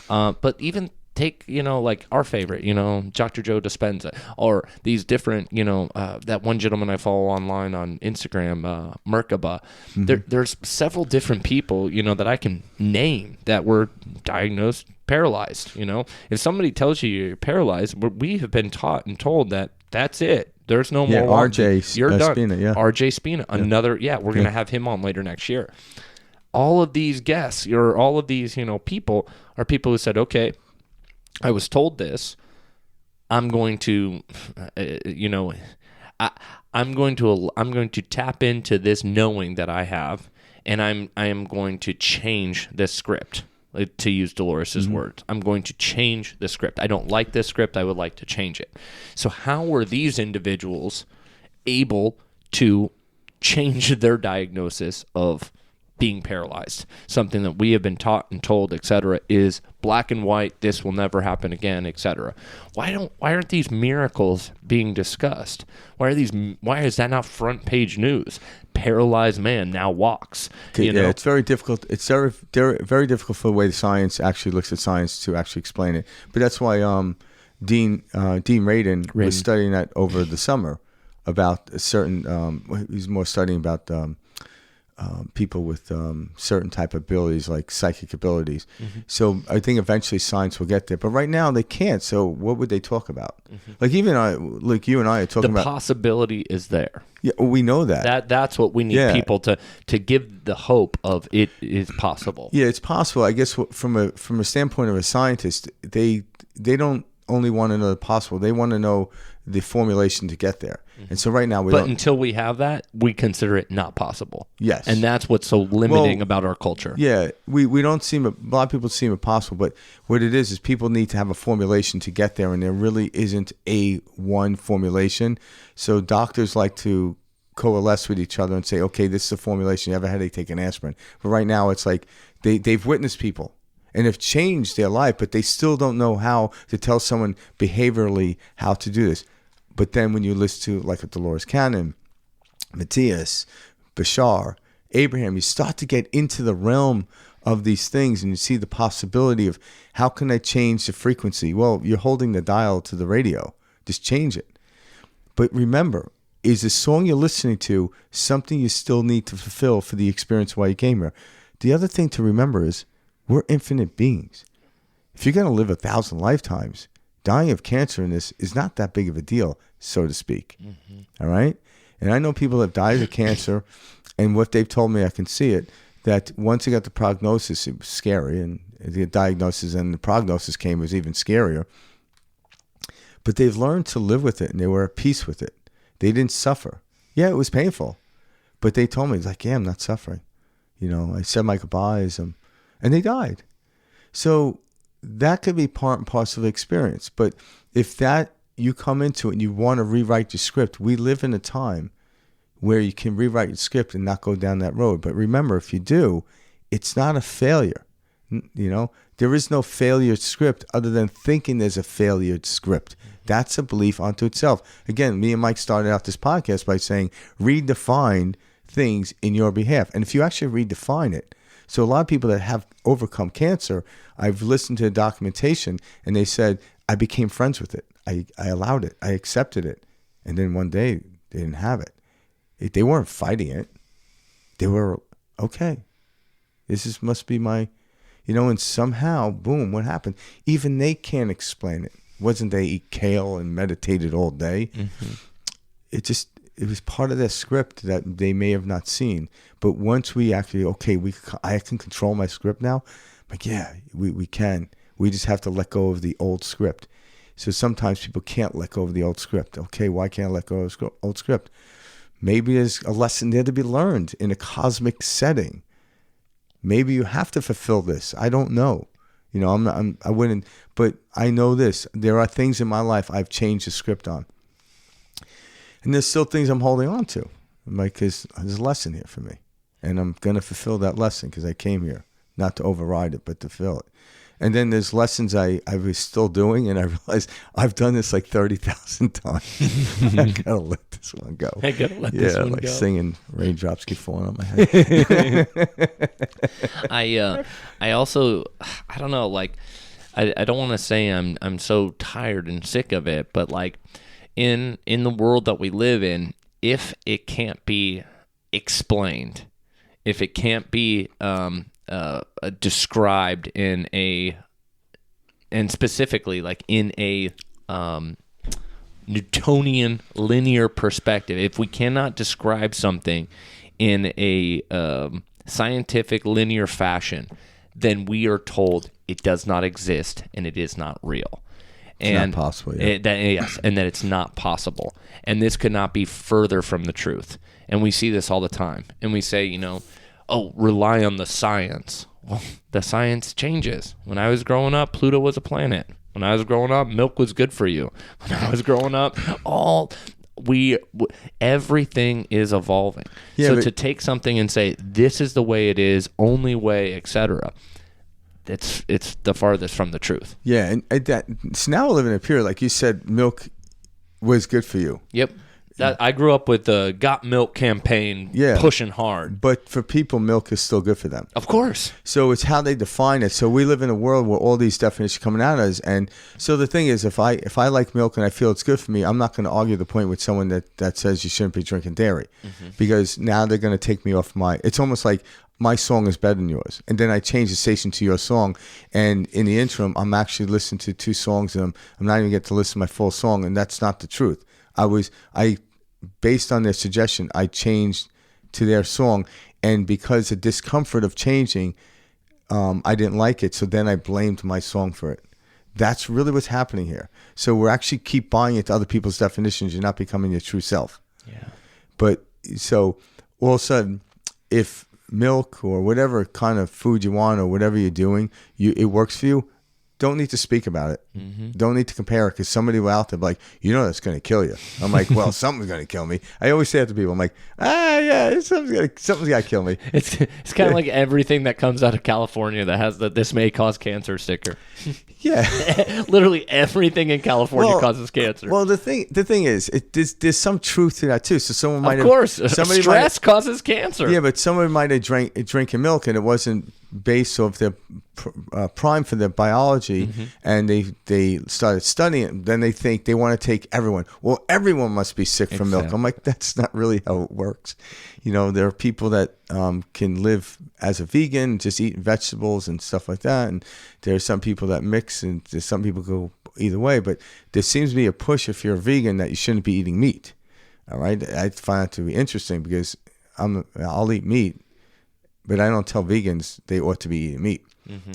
But even take, like our favorite, Dr. Joe Dispenza, or these different, that one gentleman I follow online on Instagram, Merkaba. There's several different people, that I can name that were diagnosed paralyzed. If somebody tells you you're paralyzed, we have been taught and told that that's it. There's no more. RJ, you're done. Spina, yeah. RJ Spina, another. Yeah, we're gonna have him on later next year. All of these guests, or all of these, people are people who said, okay, I was told this. I'm going to, I'm going to tap into this knowing that I have, and I am going to change this script. to use Dolores's words. I'm going to change the script. I don't like this script. I would like to change it. So how were these individuals able to change their diagnosis of being paralyzed? Something that we have been taught and told, etc., is black and white. This will never happen again, etc. Why aren't these miracles being discussed? Why is that not front page news? Paralyzed man now walks. Yeah, it's very difficult. It's very, very difficult for the way the science actually looks at science to actually explain it. But that's why Dean Radin was studying that over the summer about a certain. He's more studying about people with certain type of abilities, like psychic abilities. So I think eventually science will get there, but right now they can't. So what would they talk about? Like you and I are talking about. The possibility is there. Yeah, we know that. That's what we need people to give the hope of it is possible. Yeah, it's possible. I guess from a standpoint of a scientist, they don't only want to know the possible. They want to know the formulation to get there. And so right now But until we have that, we consider it not possible. Yes. And that's what's so limiting about our culture. Yeah, we don't seem, a lot of people seem impossible, but what it is people need to have a formulation to get there, and there really isn't a one formulation. So doctors like to coalesce with each other and say, okay, this is a formulation. You have a headache, take an aspirin. But right now it's like they've witnessed people and have changed their life, but they still don't know how to tell someone behaviorally how to do this. But then when you listen to like a Dolores Cannon, Matias, Bashar, Abraham, you start to get into the realm of these things and you see the possibility of how can I change the frequency? Well, you're holding the dial to the radio. Just change it. But remember, is the song you're listening to something you still need to fulfill for the experience while you came here? The other thing to remember is we're infinite beings. If you're going to live 1,000 lifetimes, dying of cancer in this is not that big of a deal, so to speak. All right? And I know people that died of cancer, and what they've told me, I can see it, that once they got the prognosis, it was scary, and the diagnosis and the prognosis came, it was even scarier. But they've learned to live with it, and they were at peace with it. They didn't suffer. Yeah, it was painful, but they told me, it's like, yeah, I'm not suffering. I said my goodbyes, and they died. So that could be part and parcel of the experience. But if that you come into it and you want to rewrite your script, we live in a time where you can rewrite your script and not go down that road. But remember, if you do, it's not a failure. There is no failure script other than thinking there's a failure script. That's a belief unto itself. Again, me and Mike started out this podcast by saying redefine things in your behalf. And if you actually redefine it, so a lot of people that have overcome cancer, I've listened to the documentation and they said, I became friends with it. I allowed it. I accepted it. And then one day they didn't have it. They weren't fighting it. They were, okay, must be my, and somehow, boom, what happened? Even they can't explain it. Wasn't they eat kale and meditated all day? It was part of their script that they may have not seen. But once we actually, I can control my script now. Like, yeah, we can. We just have to let go of the old script. So sometimes people can't let go of the old script. Okay, why can't I let go of the old script? Maybe there's a lesson there to be learned in a cosmic setting. Maybe you have to fulfill this. I don't know. I wouldn't, but I know this. There are things in my life I've changed the script on. And there's still things I'm holding on to. Because there's a lesson here for me. And I'm going to fulfill that lesson because I came here. Not to override it, but to fill it. And then there's lessons I was still doing, and I realized I've done this like 30,000 times. I got to let this one go. I got to let this one go. Yeah, like singing Raindrops Keep Falling on My Head. I also, I don't know, like, I don't want to say I'm so tired and sick of it, but like in the world that we live in, if it can't be explained, if it can't be described and specifically like in a Newtonian linear perspective, if we cannot describe something in a scientific linear fashion, then we are told it does not exist and it is not real. It's not possible. Yeah. Yes, and that it's not possible. And this could not be further from the truth. And we see this all the time. And we say, rely on the science. Well, the science changes. When I was growing up, Pluto was a planet. When I was growing up, milk was good for you. When I was growing up, everything is evolving. Yeah, so to take something and say, this is the way it is, only way, etc., it's the farthest from the truth. Yeah, so now we're living in a period, like you said, milk was good for you. Yep. I grew up with the Got Milk campaign pushing hard. But for people, milk is still good for them. Of course. So it's how they define it. So we live in a world where all these definitions are coming out of us. And so the thing is, if I like milk and I feel it's good for me, I'm not going to argue the point with someone that says you shouldn't be drinking dairy. Because now they're going to take me off it's almost like my song is better than yours. And then I change the station to your song. And in the interim, I'm actually listening to 2 songs and I'm not even getting to listen to my full song. And that's not the truth. Based on their suggestion, I changed to their song, and because the discomfort of changing, I didn't like it, so then I blamed my song for it. That's really what's happening here. So we're actually keep buying into other people's definitions. You're not becoming your true self. Yeah. But so all of a sudden, if milk or whatever kind of food you want or whatever you're doing, it works for you, don't need to speak about it. Don't need to compare it, because somebody out there like, that's going to kill you. I'm like, well, something's going to kill me. I always say that to people. I'm like, yeah, something's got to kill me. It's kind of like everything that comes out of California that has the "this may cause cancer" sticker. Yeah. Literally everything in California causes cancer. Well, the thing is, there's some truth to that too. So someone might of course, stress causes cancer. Yeah, but someone might have drinking milk and it wasn't based off their prime for their biology, and they started studying it. Then they think they want to take everyone. Well, everyone must be sick from milk. I'm like, that's not really how it works. There are people that can live as a vegan, just eating vegetables and stuff like that, and there are some people that mix, and there's some people go either way. But there seems to be a push, if you're a vegan, that you shouldn't be eating meat. All right, I find that to be interesting, because I'll eat meat, but I don't tell vegans they ought to be eating meat.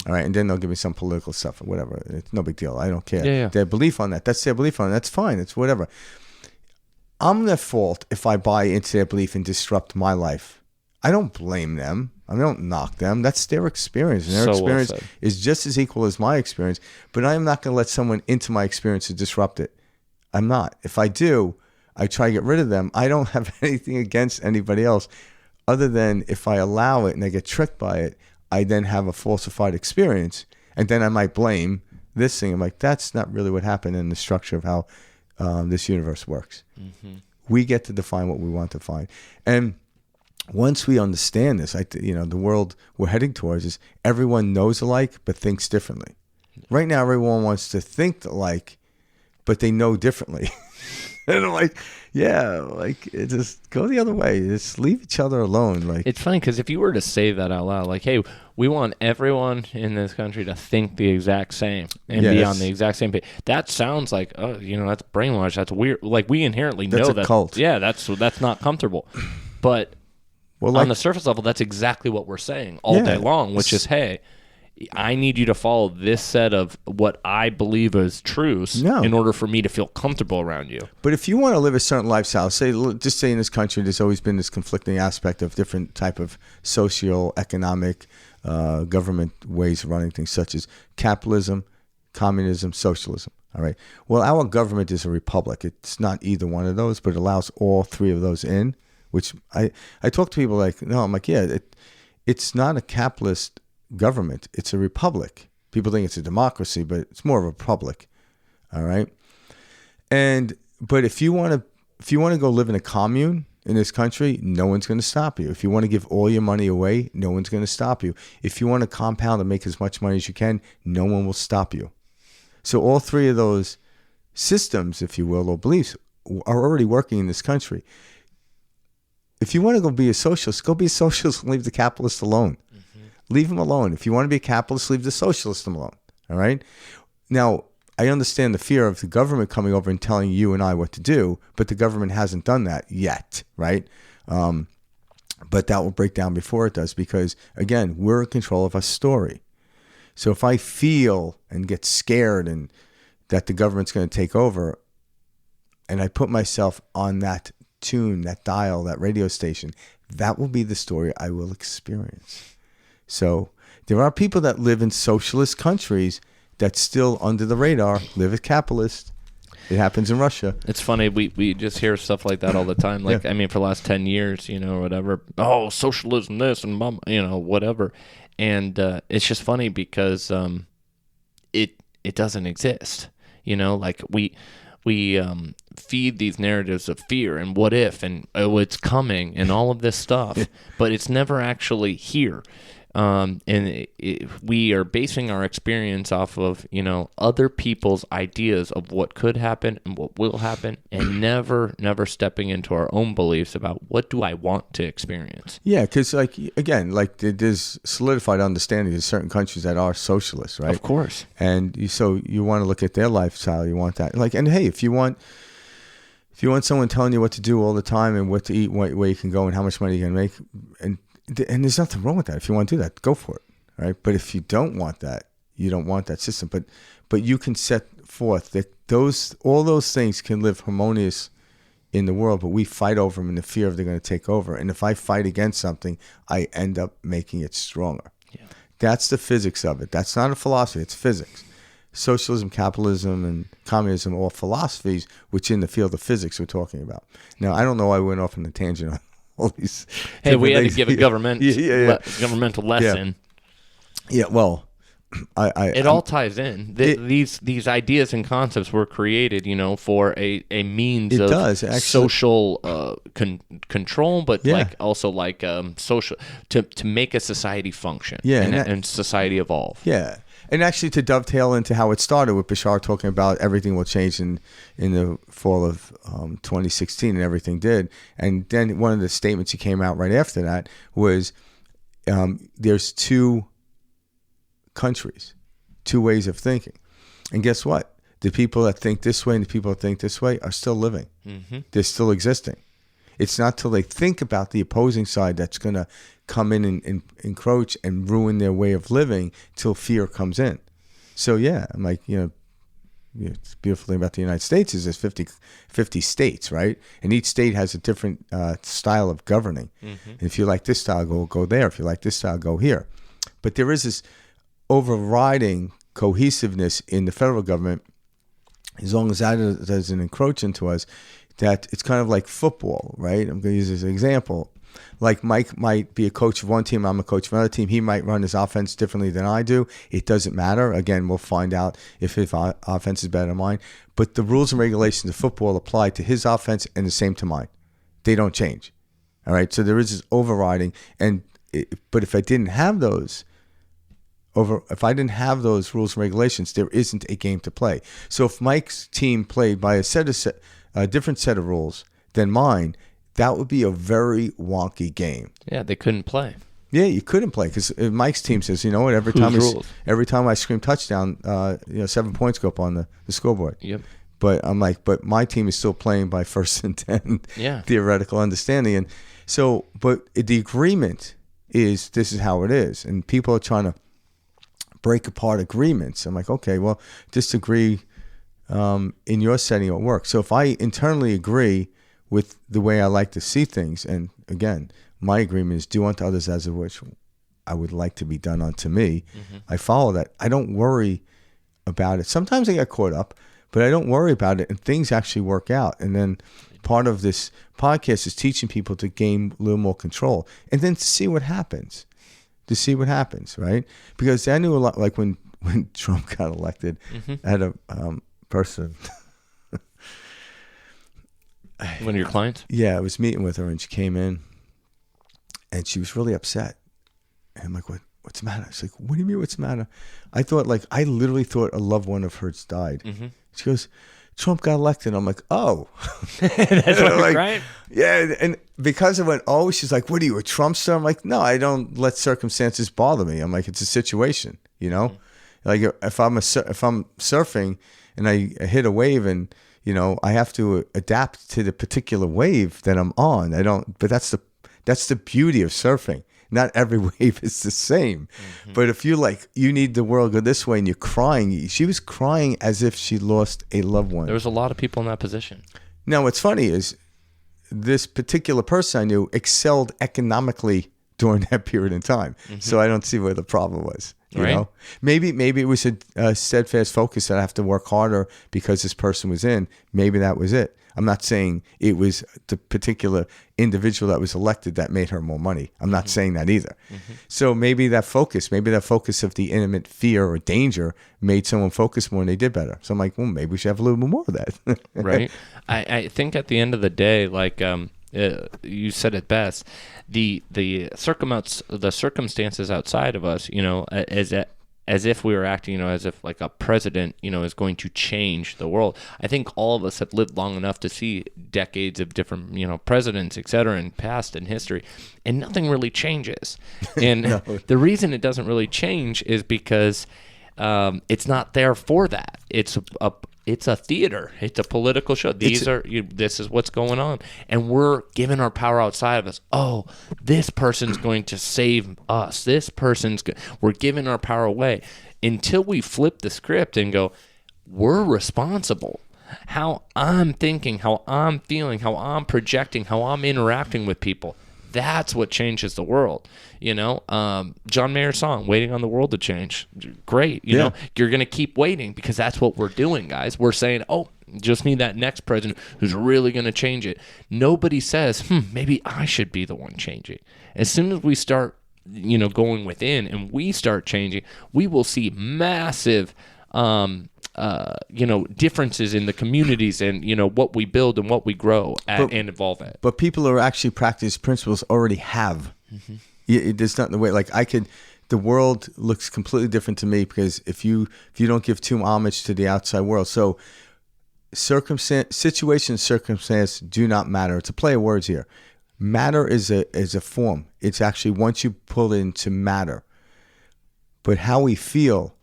All right, and then they'll give me some political stuff or whatever. It's no big deal. I don't care. Yeah. Their belief on that, that's their belief on it. That's fine. It's whatever. I'm their fault if I buy into their belief and disrupt my life. I don't blame them. I don't knock them. That's their experience. And their experience is just as equal as my experience. But I'm not going to let someone into my experience to disrupt it. I'm not. If I do, I try to get rid of them. I don't have anything against anybody else, other than if I allow it and I get tricked by it, I then have a falsified experience. And then I might blame this thing. I'm like, that's not really what happened in the structure of how this universe works. We get to define what we want to find. And once we understand this, the world we're heading towards is everyone knows alike but thinks differently. Right now, everyone wants to think alike, but they know differently. And I'm like, just go the other way. Just leave each other alone. Like, it's funny because if you were to say that out loud, like, hey, we want everyone in this country to think the exact same and be on the exact same page. That sounds like, that's brainwash. That's weird. Like, we inherently know that. Cult. Yeah, that's not comfortable. But on the surface level, that's exactly what we're saying all day long, which is, hey, I need you to follow this set of what I believe is truths in order for me to feel comfortable around you. But if you want to live a certain lifestyle, just say in this country, there's always been this conflicting aspect of different type of socio-economic government ways of running things, such as capitalism, communism, socialism. All right. Well, our government is a republic. It's not either one of those, but it allows all 3 of those in, which I talk to people like, no, I'm like, it's not a capitalist government. It's a republic. People think it's a democracy, but it's more of a republic. All right. But if you want to go live in a commune in this country, no one's going to stop you. If you want to give all your money away, no one's going to stop you. If you want to compound and make as much money as you can, no one will stop you. So all 3 of those systems, if you will, or beliefs are already working in this country. If you want to go be a socialist, go be a socialist and leave the capitalist alone. Leave them alone. If you want to be a capitalist, leave the socialist alone. All right? Now, I understand the fear of the government coming over and telling you and I what to do, but the government hasn't done that yet, right? But that will break down before it does, because, again, we're in control of our story. So if I feel and get scared and that the government's going to take over, and I put myself on that tune, that dial, that radio station, that will be the story I will experience. So There are people that live in socialist countries that still under the radar live as capitalists. It happens in Russia. It's funny. We just hear stuff like that all the time. Like, I mean, for the last 10 years, or whatever. Oh, socialism this and whatever. And it's just funny because it doesn't exist. Like we feed these narratives of fear and what if and it's coming and all of this stuff, but it's never actually here. And we are basing our experience off of, other people's ideas of what could happen and what will happen, and never stepping into our own beliefs about what do I want to experience. Yeah, because, there's solidified understanding of certain countries that are socialist, right? Of course. And so you want to look at their lifestyle. You want that. And hey, if you want someone telling you what to do all the time and what to eat, where you can go and how much money you can make, and there's nothing wrong with that. If you want to do that, go for it, right? But if you don't want that, you don't want that system. But you can set forth that all those things can live harmonious in the world, but we fight over them in the fear of they're going to take over. And if I fight against something, I end up making it stronger. Yeah. That's the physics of it. That's not a philosophy. It's physics. Socialism, capitalism, and communism are all philosophies, which in the field of physics we're talking about. Now, I don't know why I went off on a tangent on all these. Hey, we had to give a governmental lesson. Yeah, well, it all ties in. These ideas and concepts were created, for a means of social control, but social to make a society function. Yeah, and society evolve. Yeah. And actually, to dovetail into how it started with Bashar talking about everything will change in the fall of 2016, and everything did. And then one of the statements he came out right after that was, there's two countries, two ways of thinking. And guess what? The people that think this way and the people that think this way are still living. Mm-hmm. They're still existing. It's not till they think about the opposing side that's going to come in and encroach and ruin their way of living till fear comes in. So yeah, I'm like, it's the beautiful thing about the United States is there's 50 states, right? And each state has a different style of governing. Mm-hmm. And if you like this style, go there. If you like this style, go here. But there is this overriding cohesiveness in the federal government, as long as that doesn't encroach into us, that it's kind of like football, right? I'm going to use this as an example. Like Mike might be a coach of one team, I'm a coach of another team. He might run his offense differently than I do. It doesn't matter. Again, we'll find out if his offense is better than mine. But the rules and regulations of football apply to his offense and the same to mine. They don't change. All right? So there is this overriding. But if I didn't have those rules and regulations, there isn't a game to play. So if Mike's team played by a different set of rules than mine, that would be a very wonky game. Yeah, they couldn't play. Yeah, you couldn't play because Mike's team says, you know what? Every time I scream touchdown, 7 points go up on the scoreboard. Yep. But I'm like, but my team is still playing by 1st and 10. Yeah. Theoretical understanding, and so, but the agreement is this is how it is, and people are trying to break apart agreements. I'm like, okay, well, disagree in your setting it works. So if I internally agree with the way I like to see things, and again, my agreement is do unto others as of which I would like to be done unto me. Mm-hmm. I follow that. I don't worry about it. Sometimes I get caught up, but I don't worry about it, and things actually work out. And then part of this podcast is teaching people to gain a little more control, and then to see what happens. Right? Because I knew a lot, like when Trump got elected, mm-hmm. I had a person. One of your clients? Yeah, I was meeting with her, and she came in, and she was really upset. And I'm like, what's the matter? She's like, what do you mean, what's the matter? I literally thought a loved one of hers died. Mm-hmm. She goes, Trump got elected. I'm like, oh. That's what you're right? Yeah, and because I went, oh, she's like, what are you, a Trumpster? I'm like, no, I don't let circumstances bother me. I'm like, it's a situation, Mm-hmm. Like if I'm surfing and I hit a wave and, I have to adapt to the particular wave that I'm on. But that's the beauty of surfing. Not every wave is the same. Mm-hmm. But if you need the world to go this way and you're crying, she was crying as if she lost a loved one. There was a lot of people in that position. Now, what's funny is this particular person I knew excelled economically during that period in time. So I don't see where the problem was. You Right. know, maybe it was a steadfast focus that I have to work harder because this person was in. Maybe that was it. I'm not saying it was the particular individual that was elected that made her more money. I'm not saying that either. So maybe that focus of the intimate fear or danger made someone focus more and they did better. So I'm like, well, maybe we should have a little bit more of that. Right. I think at the end of the day, like you said it best, the circumstances outside of us, you know, as if we were acting, you know, as if like a president, you know, is going to change the world. I think all of us have lived long enough to see decades of different, you know, presidents, et cetera, in past and history, and nothing really changes. And the reason it doesn't really change is because it's not there for that. It's a theater. It's a political show. This is what's going on, and we're giving our power outside of us. Oh, this person's going to save us. We're giving our power away until we flip the script and go, we're responsible. How I'm thinking, how I'm feeling, how I'm projecting, how I'm interacting with people. That's what changes the world. You know, John Mayer's song, Waiting on the World to Change. Great. You know, you're going to keep waiting because that's what we're doing, guys. We're saying, oh, just need that next president who's really going to change it. Nobody says, maybe I should be the one changing. As soon as we start, you know, going within and we start changing, we will see massive you know, differences in the communities and, you know, what we build and what we grow and evolve at. But people who are actually practice principles already have. There's not the way, like the world looks completely different to me because if you don't give too homage to the outside world. So situation, circumstance do not matter. It's a play of words here. Matter is a form. It's actually once you pull it into matter. But how we feel.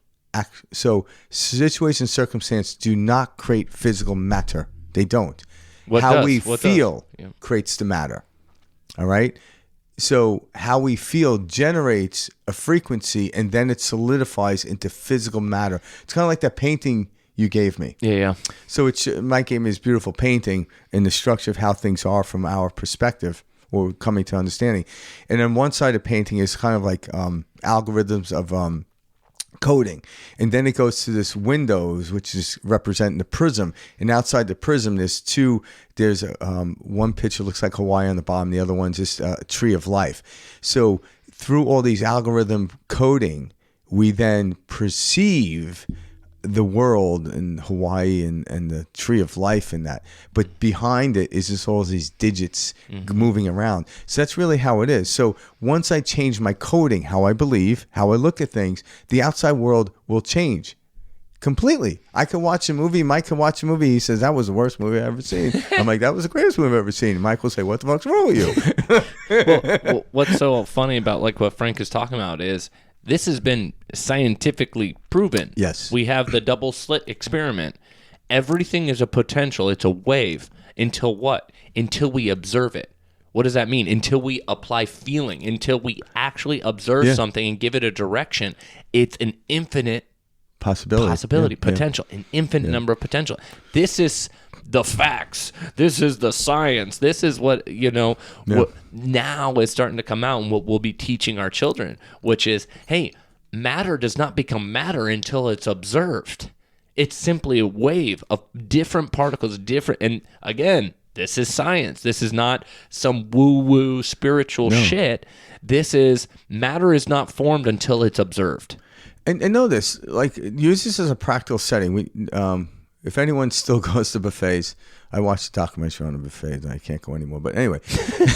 So situation, circumstance do not create physical matter. They don't. How we feel creates the matter. All right? So how we feel generates a frequency and then it solidifies into physical matter. It's kind of like that painting you gave me. Yeah. So Mike gave me this beautiful painting and the structure of how things are from our perspective or coming to understanding. And on one side of painting is kind of like algorithms of coding, and then it goes to this windows, which is representing the prism, and outside the prism there's one picture looks like Hawaii on the bottom, the other one's just a tree of life. So through all these algorithm coding, we then perceive the world in Hawaii and the tree of life and that, but behind it is just all these digits moving around. So that's really how it is. So once I change my coding, how I believe, how I look at things, the outside world will change completely. I could watch a movie. Mike could watch a movie. He says, that was the worst movie I've ever seen. I'm like, that was the greatest movie I've ever seen. And Mike will say, what the fuck's wrong with you? well, what's so funny about like what Frank is talking about is this has been scientifically proven. Yes. We have the double slit experiment. Everything is a potential. It's a wave. Until what? Until we observe it. What does that mean? Until we apply feeling, until we actually observe something and give it a direction, it's an infinite possibility, potential, an infinite number of potential. This is the facts. This is the science. This is what, you know, what now is starting to come out and what we'll be teaching our children, which is, hey, matter does not become matter until it's observed. It's simply a wave of different particles, and again, this is science. This is not some woo-woo spiritual shit. This is, matter is not formed until it's observed. And know this, like, use this as a practical setting. If anyone still goes to buffets, I watched the documentary on a buffet, and I can't go anymore. But anyway.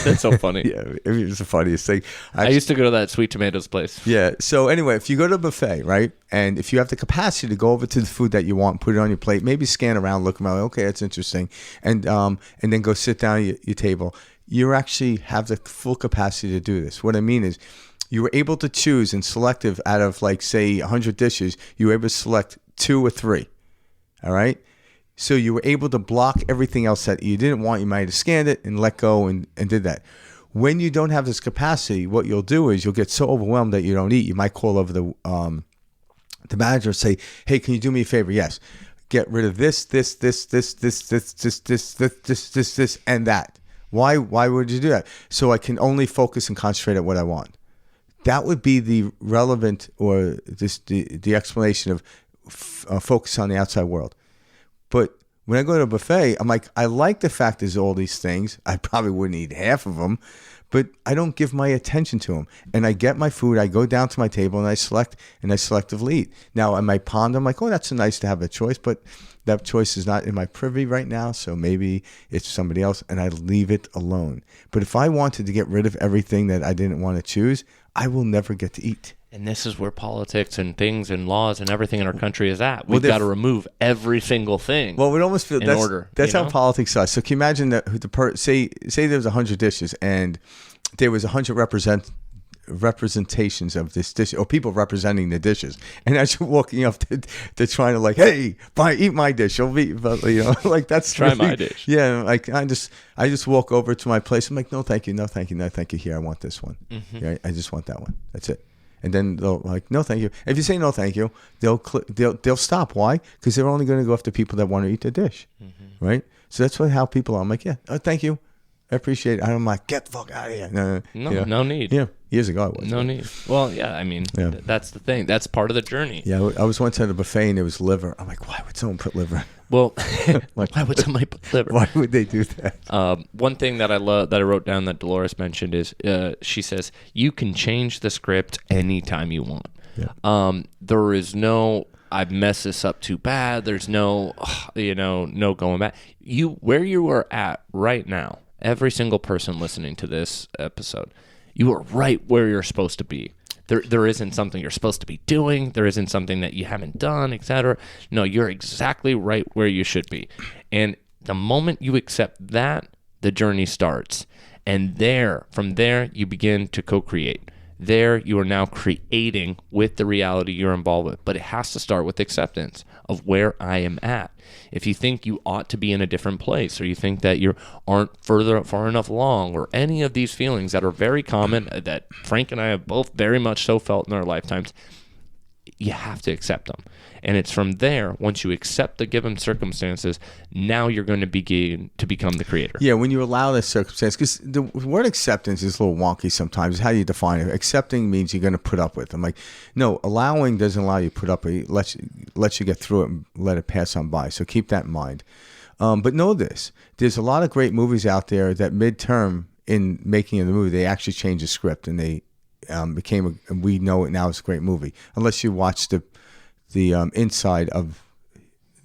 That's so funny. Yeah, it was the funniest thing. I used to go to that Sweet Tomatoes place. Yeah. So anyway, if you go to a buffet, right, and if you have the capacity to go over to the food that you want, put it on your plate, maybe scan around, look around, okay, that's interesting, and then go sit down at your table, you actually have the full capacity to do this. What I mean is, you were able to choose and selective out of, like, say, 100 dishes, you were able to select 2 or 3. All right? So you were able to block everything else that you didn't want. You might have scanned it and let go and did that. When you don't have this capacity, what you'll do is you'll get so overwhelmed that you don't eat. You might call over the manager and say, hey, can you do me a favor? Yes. Get rid of this, and that. Why would you do that? So I can only focus and concentrate at what I want. That would be the relevant or the explanation of focus on the outside world. But when I go to a buffet, I'm like, I like the fact there's all these things. I probably wouldn't eat half of them, but I don't give my attention to them. And I get my food, I go down to my table, and I select, and I selectively eat. Now, I might ponder, I'm like, oh, that's nice to have a choice, but that choice is not in my privy right now, so maybe it's somebody else, and I leave it alone. But if I wanted to get rid of everything that I didn't want to choose, I will never get to eat. And this is where politics and things and laws and everything in our country is at. We've got to remove every single thing. Well, we almost feel that's how know? Politics are. So can you imagine that say there's 100 dishes and there was 100 representations of this dish, or people representing the dishes, and as you're walking up to trying to like, hey, eat my dish, you'll be, like that's try my dish. Yeah, like I just walk over to my place. I'm like, no, thank you, no, thank you, no, thank you. Here, I want this one. Mm-hmm. Yeah, I just want that one. That's it. And then they'll like, no, thank you. If you say no, thank you, they'll stop. Why? Because they're only going to go after people that want to eat the dish, right? So that's how people are. I'm like, yeah, thank you, I appreciate it. I'm like, get the fuck out of here. No need. Yeah, years ago I was. No need. Well, yeah, I mean, that's the thing. That's part of the journey. Yeah, I was once at a buffet and there was liver. I'm like, why would someone put liver? Well, why would somebody put liver? Why would they do that? One thing that I love that I wrote down that Dolores mentioned is she says you can change the script anytime you want. Yeah. There is no I've messed this up too bad. There's no no going back. Where you are at right now, every single person listening to this episode, you are right where you're supposed to be. There isn't something you're supposed to be doing. There isn't something that you haven't done, etc. No, you're exactly right where you should be. And the moment you accept that, the journey starts. And from there, you begin to co-create. There, you are now creating with the reality you're involved with. But it has to start with acceptance of where I am at. If you think you ought to be in a different place, or you think that you aren't far enough along, or any of these feelings that are very common, that Frank and I have both very much so felt in our lifetimes, you have to accept them. And it's from there, once you accept the given circumstances, now you're going to begin to become the creator. Yeah, when you allow the circumstance, because the word acceptance is a little wonky sometimes. How do you define it? Accepting means you're going to put up with. I'm like, no, allowing doesn't allow you to put up with. It lets you get through it and let it pass on by. So keep that in mind. But know this, there's a lot of great movies out there that midterm in making of the movie, they actually changed the script and they we know it now as a great movie. Unless you watch the inside of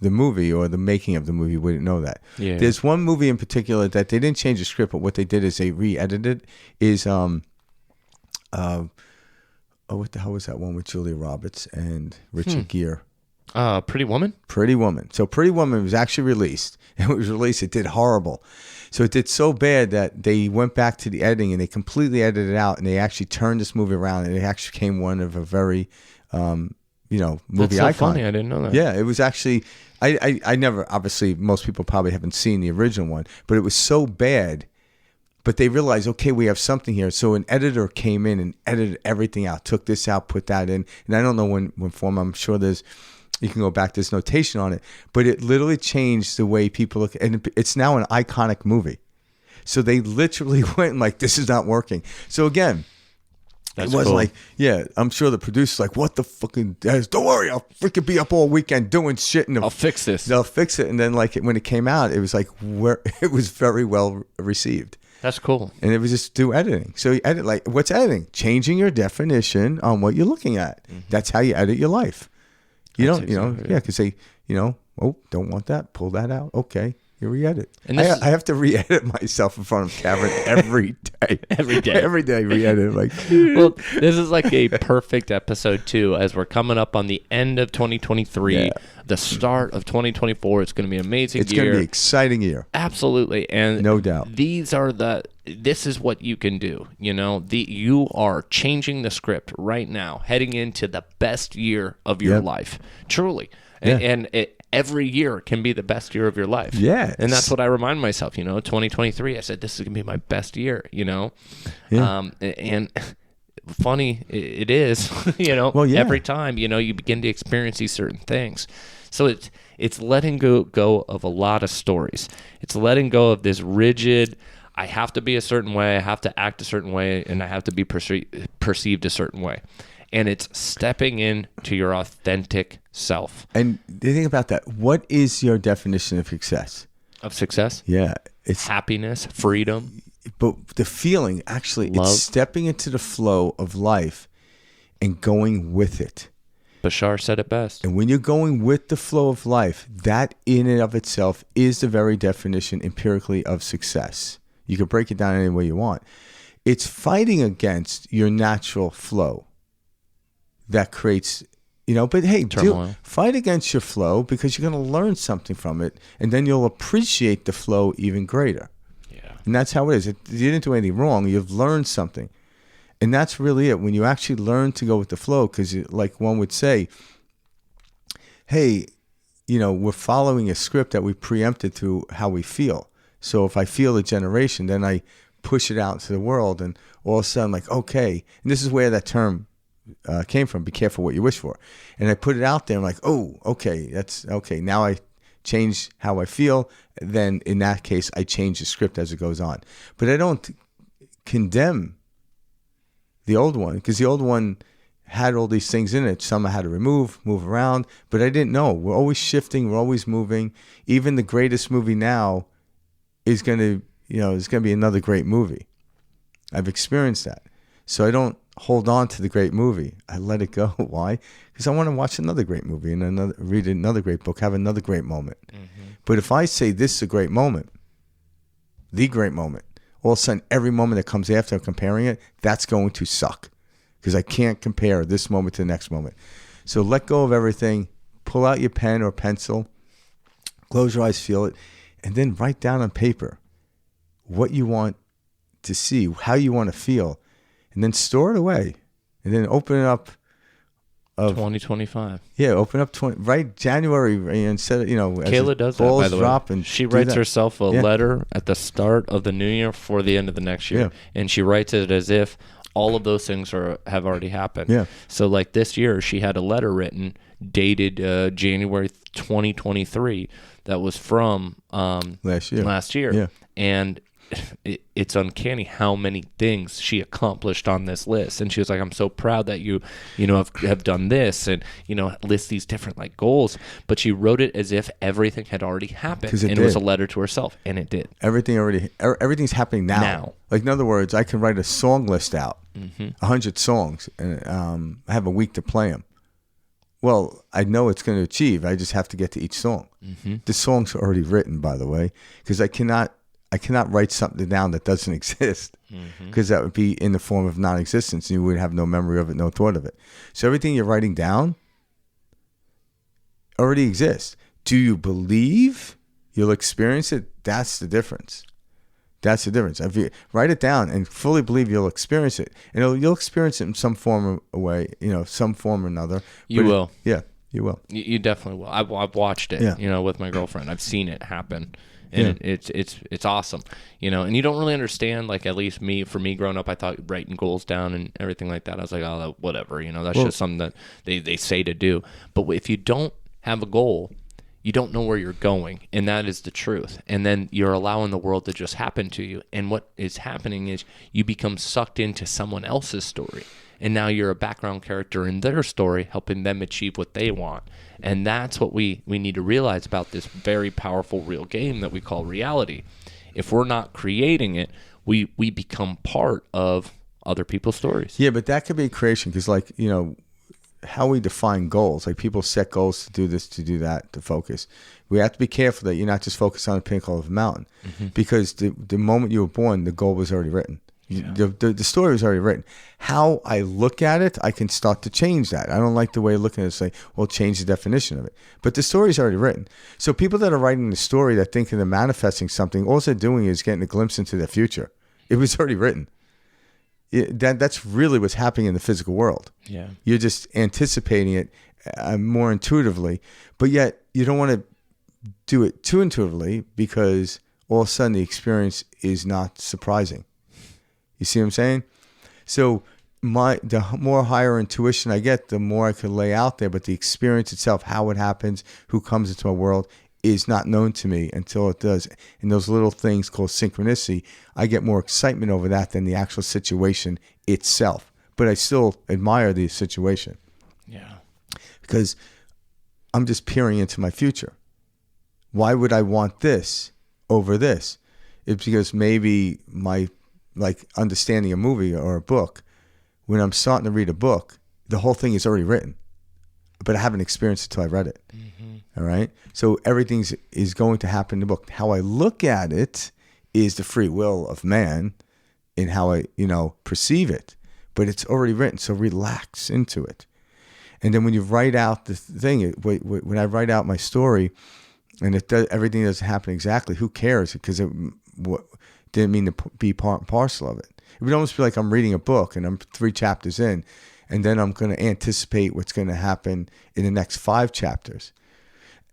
the movie or the making of the movie, you wouldn't know that. Yeah. There's one movie in particular that they didn't change the script, but what they did is they re-edited it. Is what the hell was that one with Julia Roberts and Richard Gere? Pretty Woman? Pretty Woman. So Pretty Woman was actually released. And it was released. It did horrible. So it did so bad that they went back to the editing and they completely edited it out and they actually turned this movie around and it actually became one of a very, movie That's so icon. Funny. I didn't know that. Yeah, it was actually, I never, obviously most people probably haven't seen the original one, but it was so bad. But they realized, okay, we have something here. So an editor came in and edited everything out, took this out, put that in. And I don't know when form, I'm sure you can go back, there's notation on it, but it literally changed the way people look, and it's now an iconic movie. So they literally went like, this is not working. So again, That's it wasn't cool. like, yeah, I'm sure the producer's like, what the fucking, don't worry, I'll freaking be up all weekend doing shit. And I'll fix this. They'll fix it. And then like when it came out, it was like, it was very well received. That's cool. And it was just do editing. So you edit, like, what's editing? Changing your definition on what you're looking at. Mm-hmm. That's how you edit your life. Because they, don't want that, pull that out. Okay, you re-edit. And I have to re-edit myself in front of Karen every day. Every day re-edit. Like, well, this is like a perfect episode too, as we're coming up on the end of 2023, the start of 2024. It's going to be an amazing year. It's going to be an exciting year. Absolutely, and no doubt. This is what you can do. You are changing the script right now, heading into the best year of your life, truly. Yeah. And every year can be the best year of your life. Yeah. And that's what I remind myself, 2023, I said, this is going to be my best year, Yeah. And funny it is, every time, you begin to experience these certain things. So it's letting go of a lot of stories. It's letting go of this rigid, I have to be a certain way, I have to act a certain way, and I have to be perceived a certain way. And it's stepping into your authentic self. And the thing about that, what is your definition of success? Of success? Yeah. It's happiness, freedom. But the feeling, actually, love. It's stepping into the flow of life and going with it. Bashar said it best. And when you're going with the flow of life, that in and of itself is the very definition empirically of success. You can break it down any way you want. It's fighting against your natural flow that creates, but hey, fight against your flow, because you're going to learn something from it, and then you'll appreciate the flow even greater. Yeah. And that's how it is. You didn't do anything wrong. You've learned something. And that's really it. When you actually learn to go with the flow, because like one would say, hey, we're following a script that we preempted through how we feel. So if I feel a generation, then I push it out into the world, and all of a sudden, like, okay, and this is where that term came from, be careful what you wish for. And I put it out there, I'm like, oh, okay, that's okay. Now I change how I feel. Then in that case, I change the script as it goes on. But I don't condemn the old one, because the old one had all these things in it. Some I had to move around, but I didn't know. We're always shifting. We're always moving. Even the greatest movie now is going to, it's going to be another great movie. I've experienced that. So I don't hold on to the great movie. I let it go. Why? Because I want to watch another great movie and read another great book, have another great moment. Mm-hmm. But if I say this is a great moment, the great moment, all of a sudden, every moment that comes after comparing it, that's going to suck, because I can't compare this moment to the next moment. So let go of everything, pull out your pen or pencil, close your eyes, feel it, and then write down on paper what you want to see, how you want to feel, and then store it away, and then open it up. 2025. Yeah, open up right January instead of Kayla does that, by the way. And she writes herself a letter at the start of the new year for the end of the next year, and she writes it as if all of those things have already happened. Yeah. So like this year, she had a letter written dated January 2023 that was from last year. Yeah. And it's uncanny how many things she accomplished on this list. And she was like, I'm so proud that you have done this, and list these different like goals. But she wrote it as if everything had already happened, and it was a letter to herself, and it did. Everything's happening now. Like, in other words, I can write a song list out, 100 songs, and I have a week to play them. Well, I know it's going to achieve. I just have to get to each song. Mm-hmm. The songs are already written, by the way, because I cannot write something down that doesn't exist, because that would be in the form of non-existence, and you would have no memory of it, no thought of it. So everything you're writing down already exists. Do you believe you'll experience it? That's the difference. That's the difference. If you write it down and fully believe you'll experience it, and you'll experience it in some form or way, some form or another. You will. Yeah, you will. You definitely will. I've watched it, with my girlfriend. I've seen it happen. And it's awesome, and you don't really understand, like, at least for me growing up, I thought writing goals down and everything like that, I was like, oh, whatever, that's just something that they say to do. But if you don't have a goal, you don't know where you're going, and that is the truth. And then you're allowing the world to just happen to you. And what is happening is you become sucked into someone else's story. And now you're a background character in their story, helping them achieve what they want. And that's what we need to realize about this very powerful real game that we call reality. If we're not creating it, we become part of other people's stories. Yeah, but that could be creation, because, like, how we define goals. Like, people set goals to do this, to do that, to focus. We have to be careful that you're not just focused on the pinnacle of a mountain, because the moment you were born, the goal was already written. Yeah. The story was already written. How I look at it, I can start to change that. I don't like the way of looking at it, say, well, change the definition of it. But the story is already written. So people that are writing the story that think they're manifesting something, all they're doing is getting a glimpse into their future. It was already written. That's really what's happening in the physical world. Yeah, you're just anticipating it more intuitively, but yet you don't want to do it too intuitively, because all of a sudden the experience is not surprising. You see what I'm saying? So the more higher intuition I get, the more I can lay out there. But the experience itself, how it happens, who comes into my world, is not known to me until it does. And those little things called synchronicity, I get more excitement over that than the actual situation itself. But I still admire the situation. Yeah. Because I'm just peering into my future. Why would I want this over this? It's because maybe my understanding a movie or a book, when I'm starting to read a book, the whole thing is already written. But I haven't experienced it until I read it. All right? So everything is going to happen in the book. How I look at it is the free will of man in how I, perceive it. But it's already written, so relax into it. And then when you write out the thing, when I write out my story and everything doesn't happen exactly, who cares? Because it didn't mean to be part and parcel of it. It would almost be like I'm reading a book and I'm 3 chapters in, and then I'm going to anticipate what's going to happen in the next 5 chapters.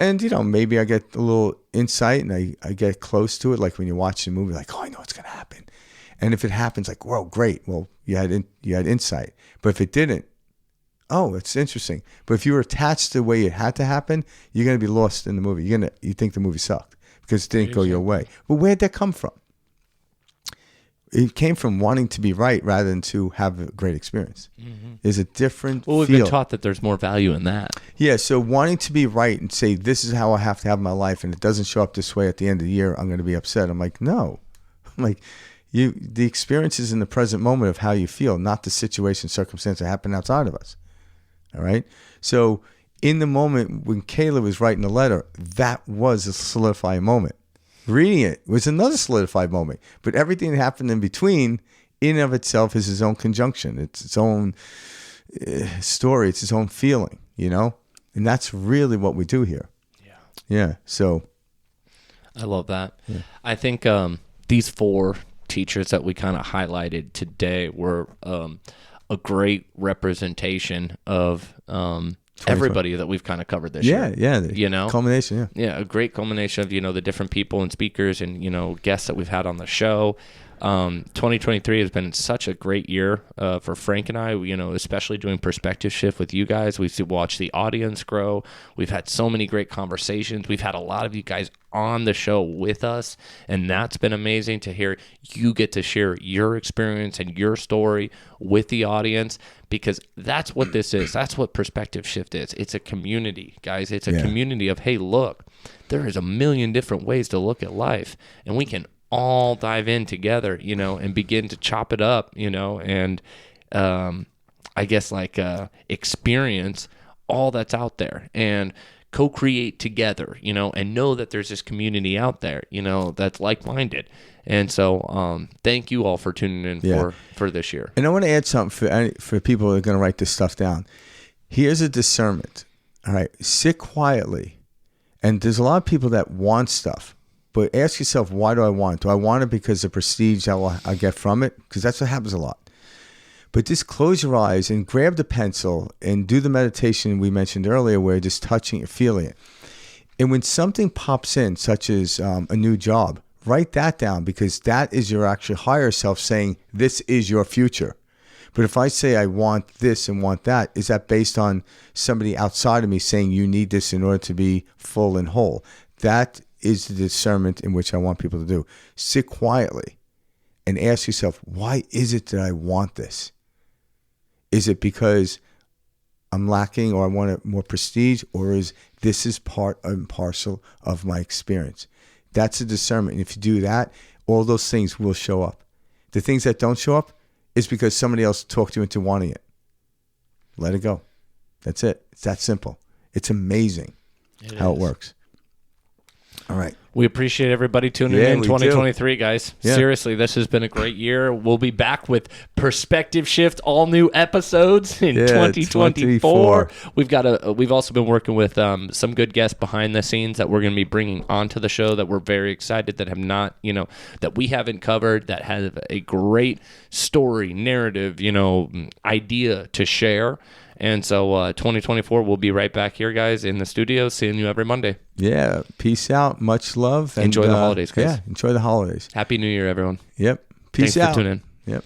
And, maybe I get a little insight and I get close to it. Like when you watch the movie, like, oh, I know what's going to happen. And if it happens, like, well, great. Well, you had insight. But if it didn't, oh, it's interesting. But if you were attached to the way it had to happen, you're going to be lost in the movie. You think the movie sucked because it didn't go your way. But where'd that come from? It came from wanting to be right rather than to have a great experience. There's a different Well, we've feel. been taught that there's more value in that. Yeah, so wanting to be right and say, this is how I have to have my life, and it doesn't show up this way at the end of the year, I'm going to be upset. I'm like, no. I'm like, the experience is in the present moment of how you feel, not the situation, circumstance that happened outside of us. All right? So in the moment when Kayla was writing the letter, that was a solidifying moment. Reading it was another solidified moment. But everything that happened in between, in and of itself, is its own conjunction. It's its own story. It's its own feeling, And that's really what we do here. Yeah. Yeah. So. I love that. Yeah. I think these 4 teachers that we kind of highlighted today were a great representation of everybody that we've kind of covered this year. Yeah. Culmination, Yeah, a great culmination of, the different people and speakers and, guests that we've had on the show. 2023 has been such a great year for Frank and I, especially doing Perspective Shift with you guys. We've watched the audience grow. We've had so many great conversations. We've had a lot of you guys on the show with us, and that's been amazing to hear you get to share your experience and your story with the audience, because that's what this is. That's what Perspective Shift is. It's a community, guys. It's a community of, hey, look, there is a million different ways to look at life, and we can all dive in together, and begin to chop it up, and I guess experience all that's out there and co-create together, and know that there's this community out there, that's like-minded. And so thank you all for tuning in for this year. And I want to add something for people who are going to write this stuff down. Here's a discernment. All right. Sit quietly. And there's a lot of people that want stuff. But ask yourself, why do I want it? Do I want it because of prestige I get from it? Because that's what happens a lot. But just close your eyes and grab the pencil and do the meditation we mentioned earlier where you're just touching it, feeling it. And when something pops in, such as a new job, write that down, because that is your actual higher self saying, this is your future. But if I say I want this and want that, is that based on somebody outside of me saying you need this in order to be full and whole? That is the discernment in which I want people to do. Sit quietly and ask yourself, why is it that I want this? Is it because I'm lacking or I want more prestige, or is this part and parcel of my experience? That's a discernment. And if you do that, all those things will show up. The things that don't show up is because somebody else talked you into wanting it. Let it go. That's it. It's that simple. It's amazing how it works. All right. We appreciate everybody tuning in 2023, guys. Yeah. Seriously, this has been a great year. We'll be back with Perspective Shift, all new episodes in 2024. We've also been working with some good guests behind the scenes that we're going to be bringing onto the show that we're very excited that have not, that we haven't covered, that have a great story, narrative, idea to share. And so 2024, we'll be right back here, guys, in the studio, seeing you every Monday. Yeah. Peace out. Much love. And enjoy the holidays, guys. Yeah. Enjoy the holidays. Happy New Year, everyone. Yep. Peace out. Thanks for tuning in. Yep.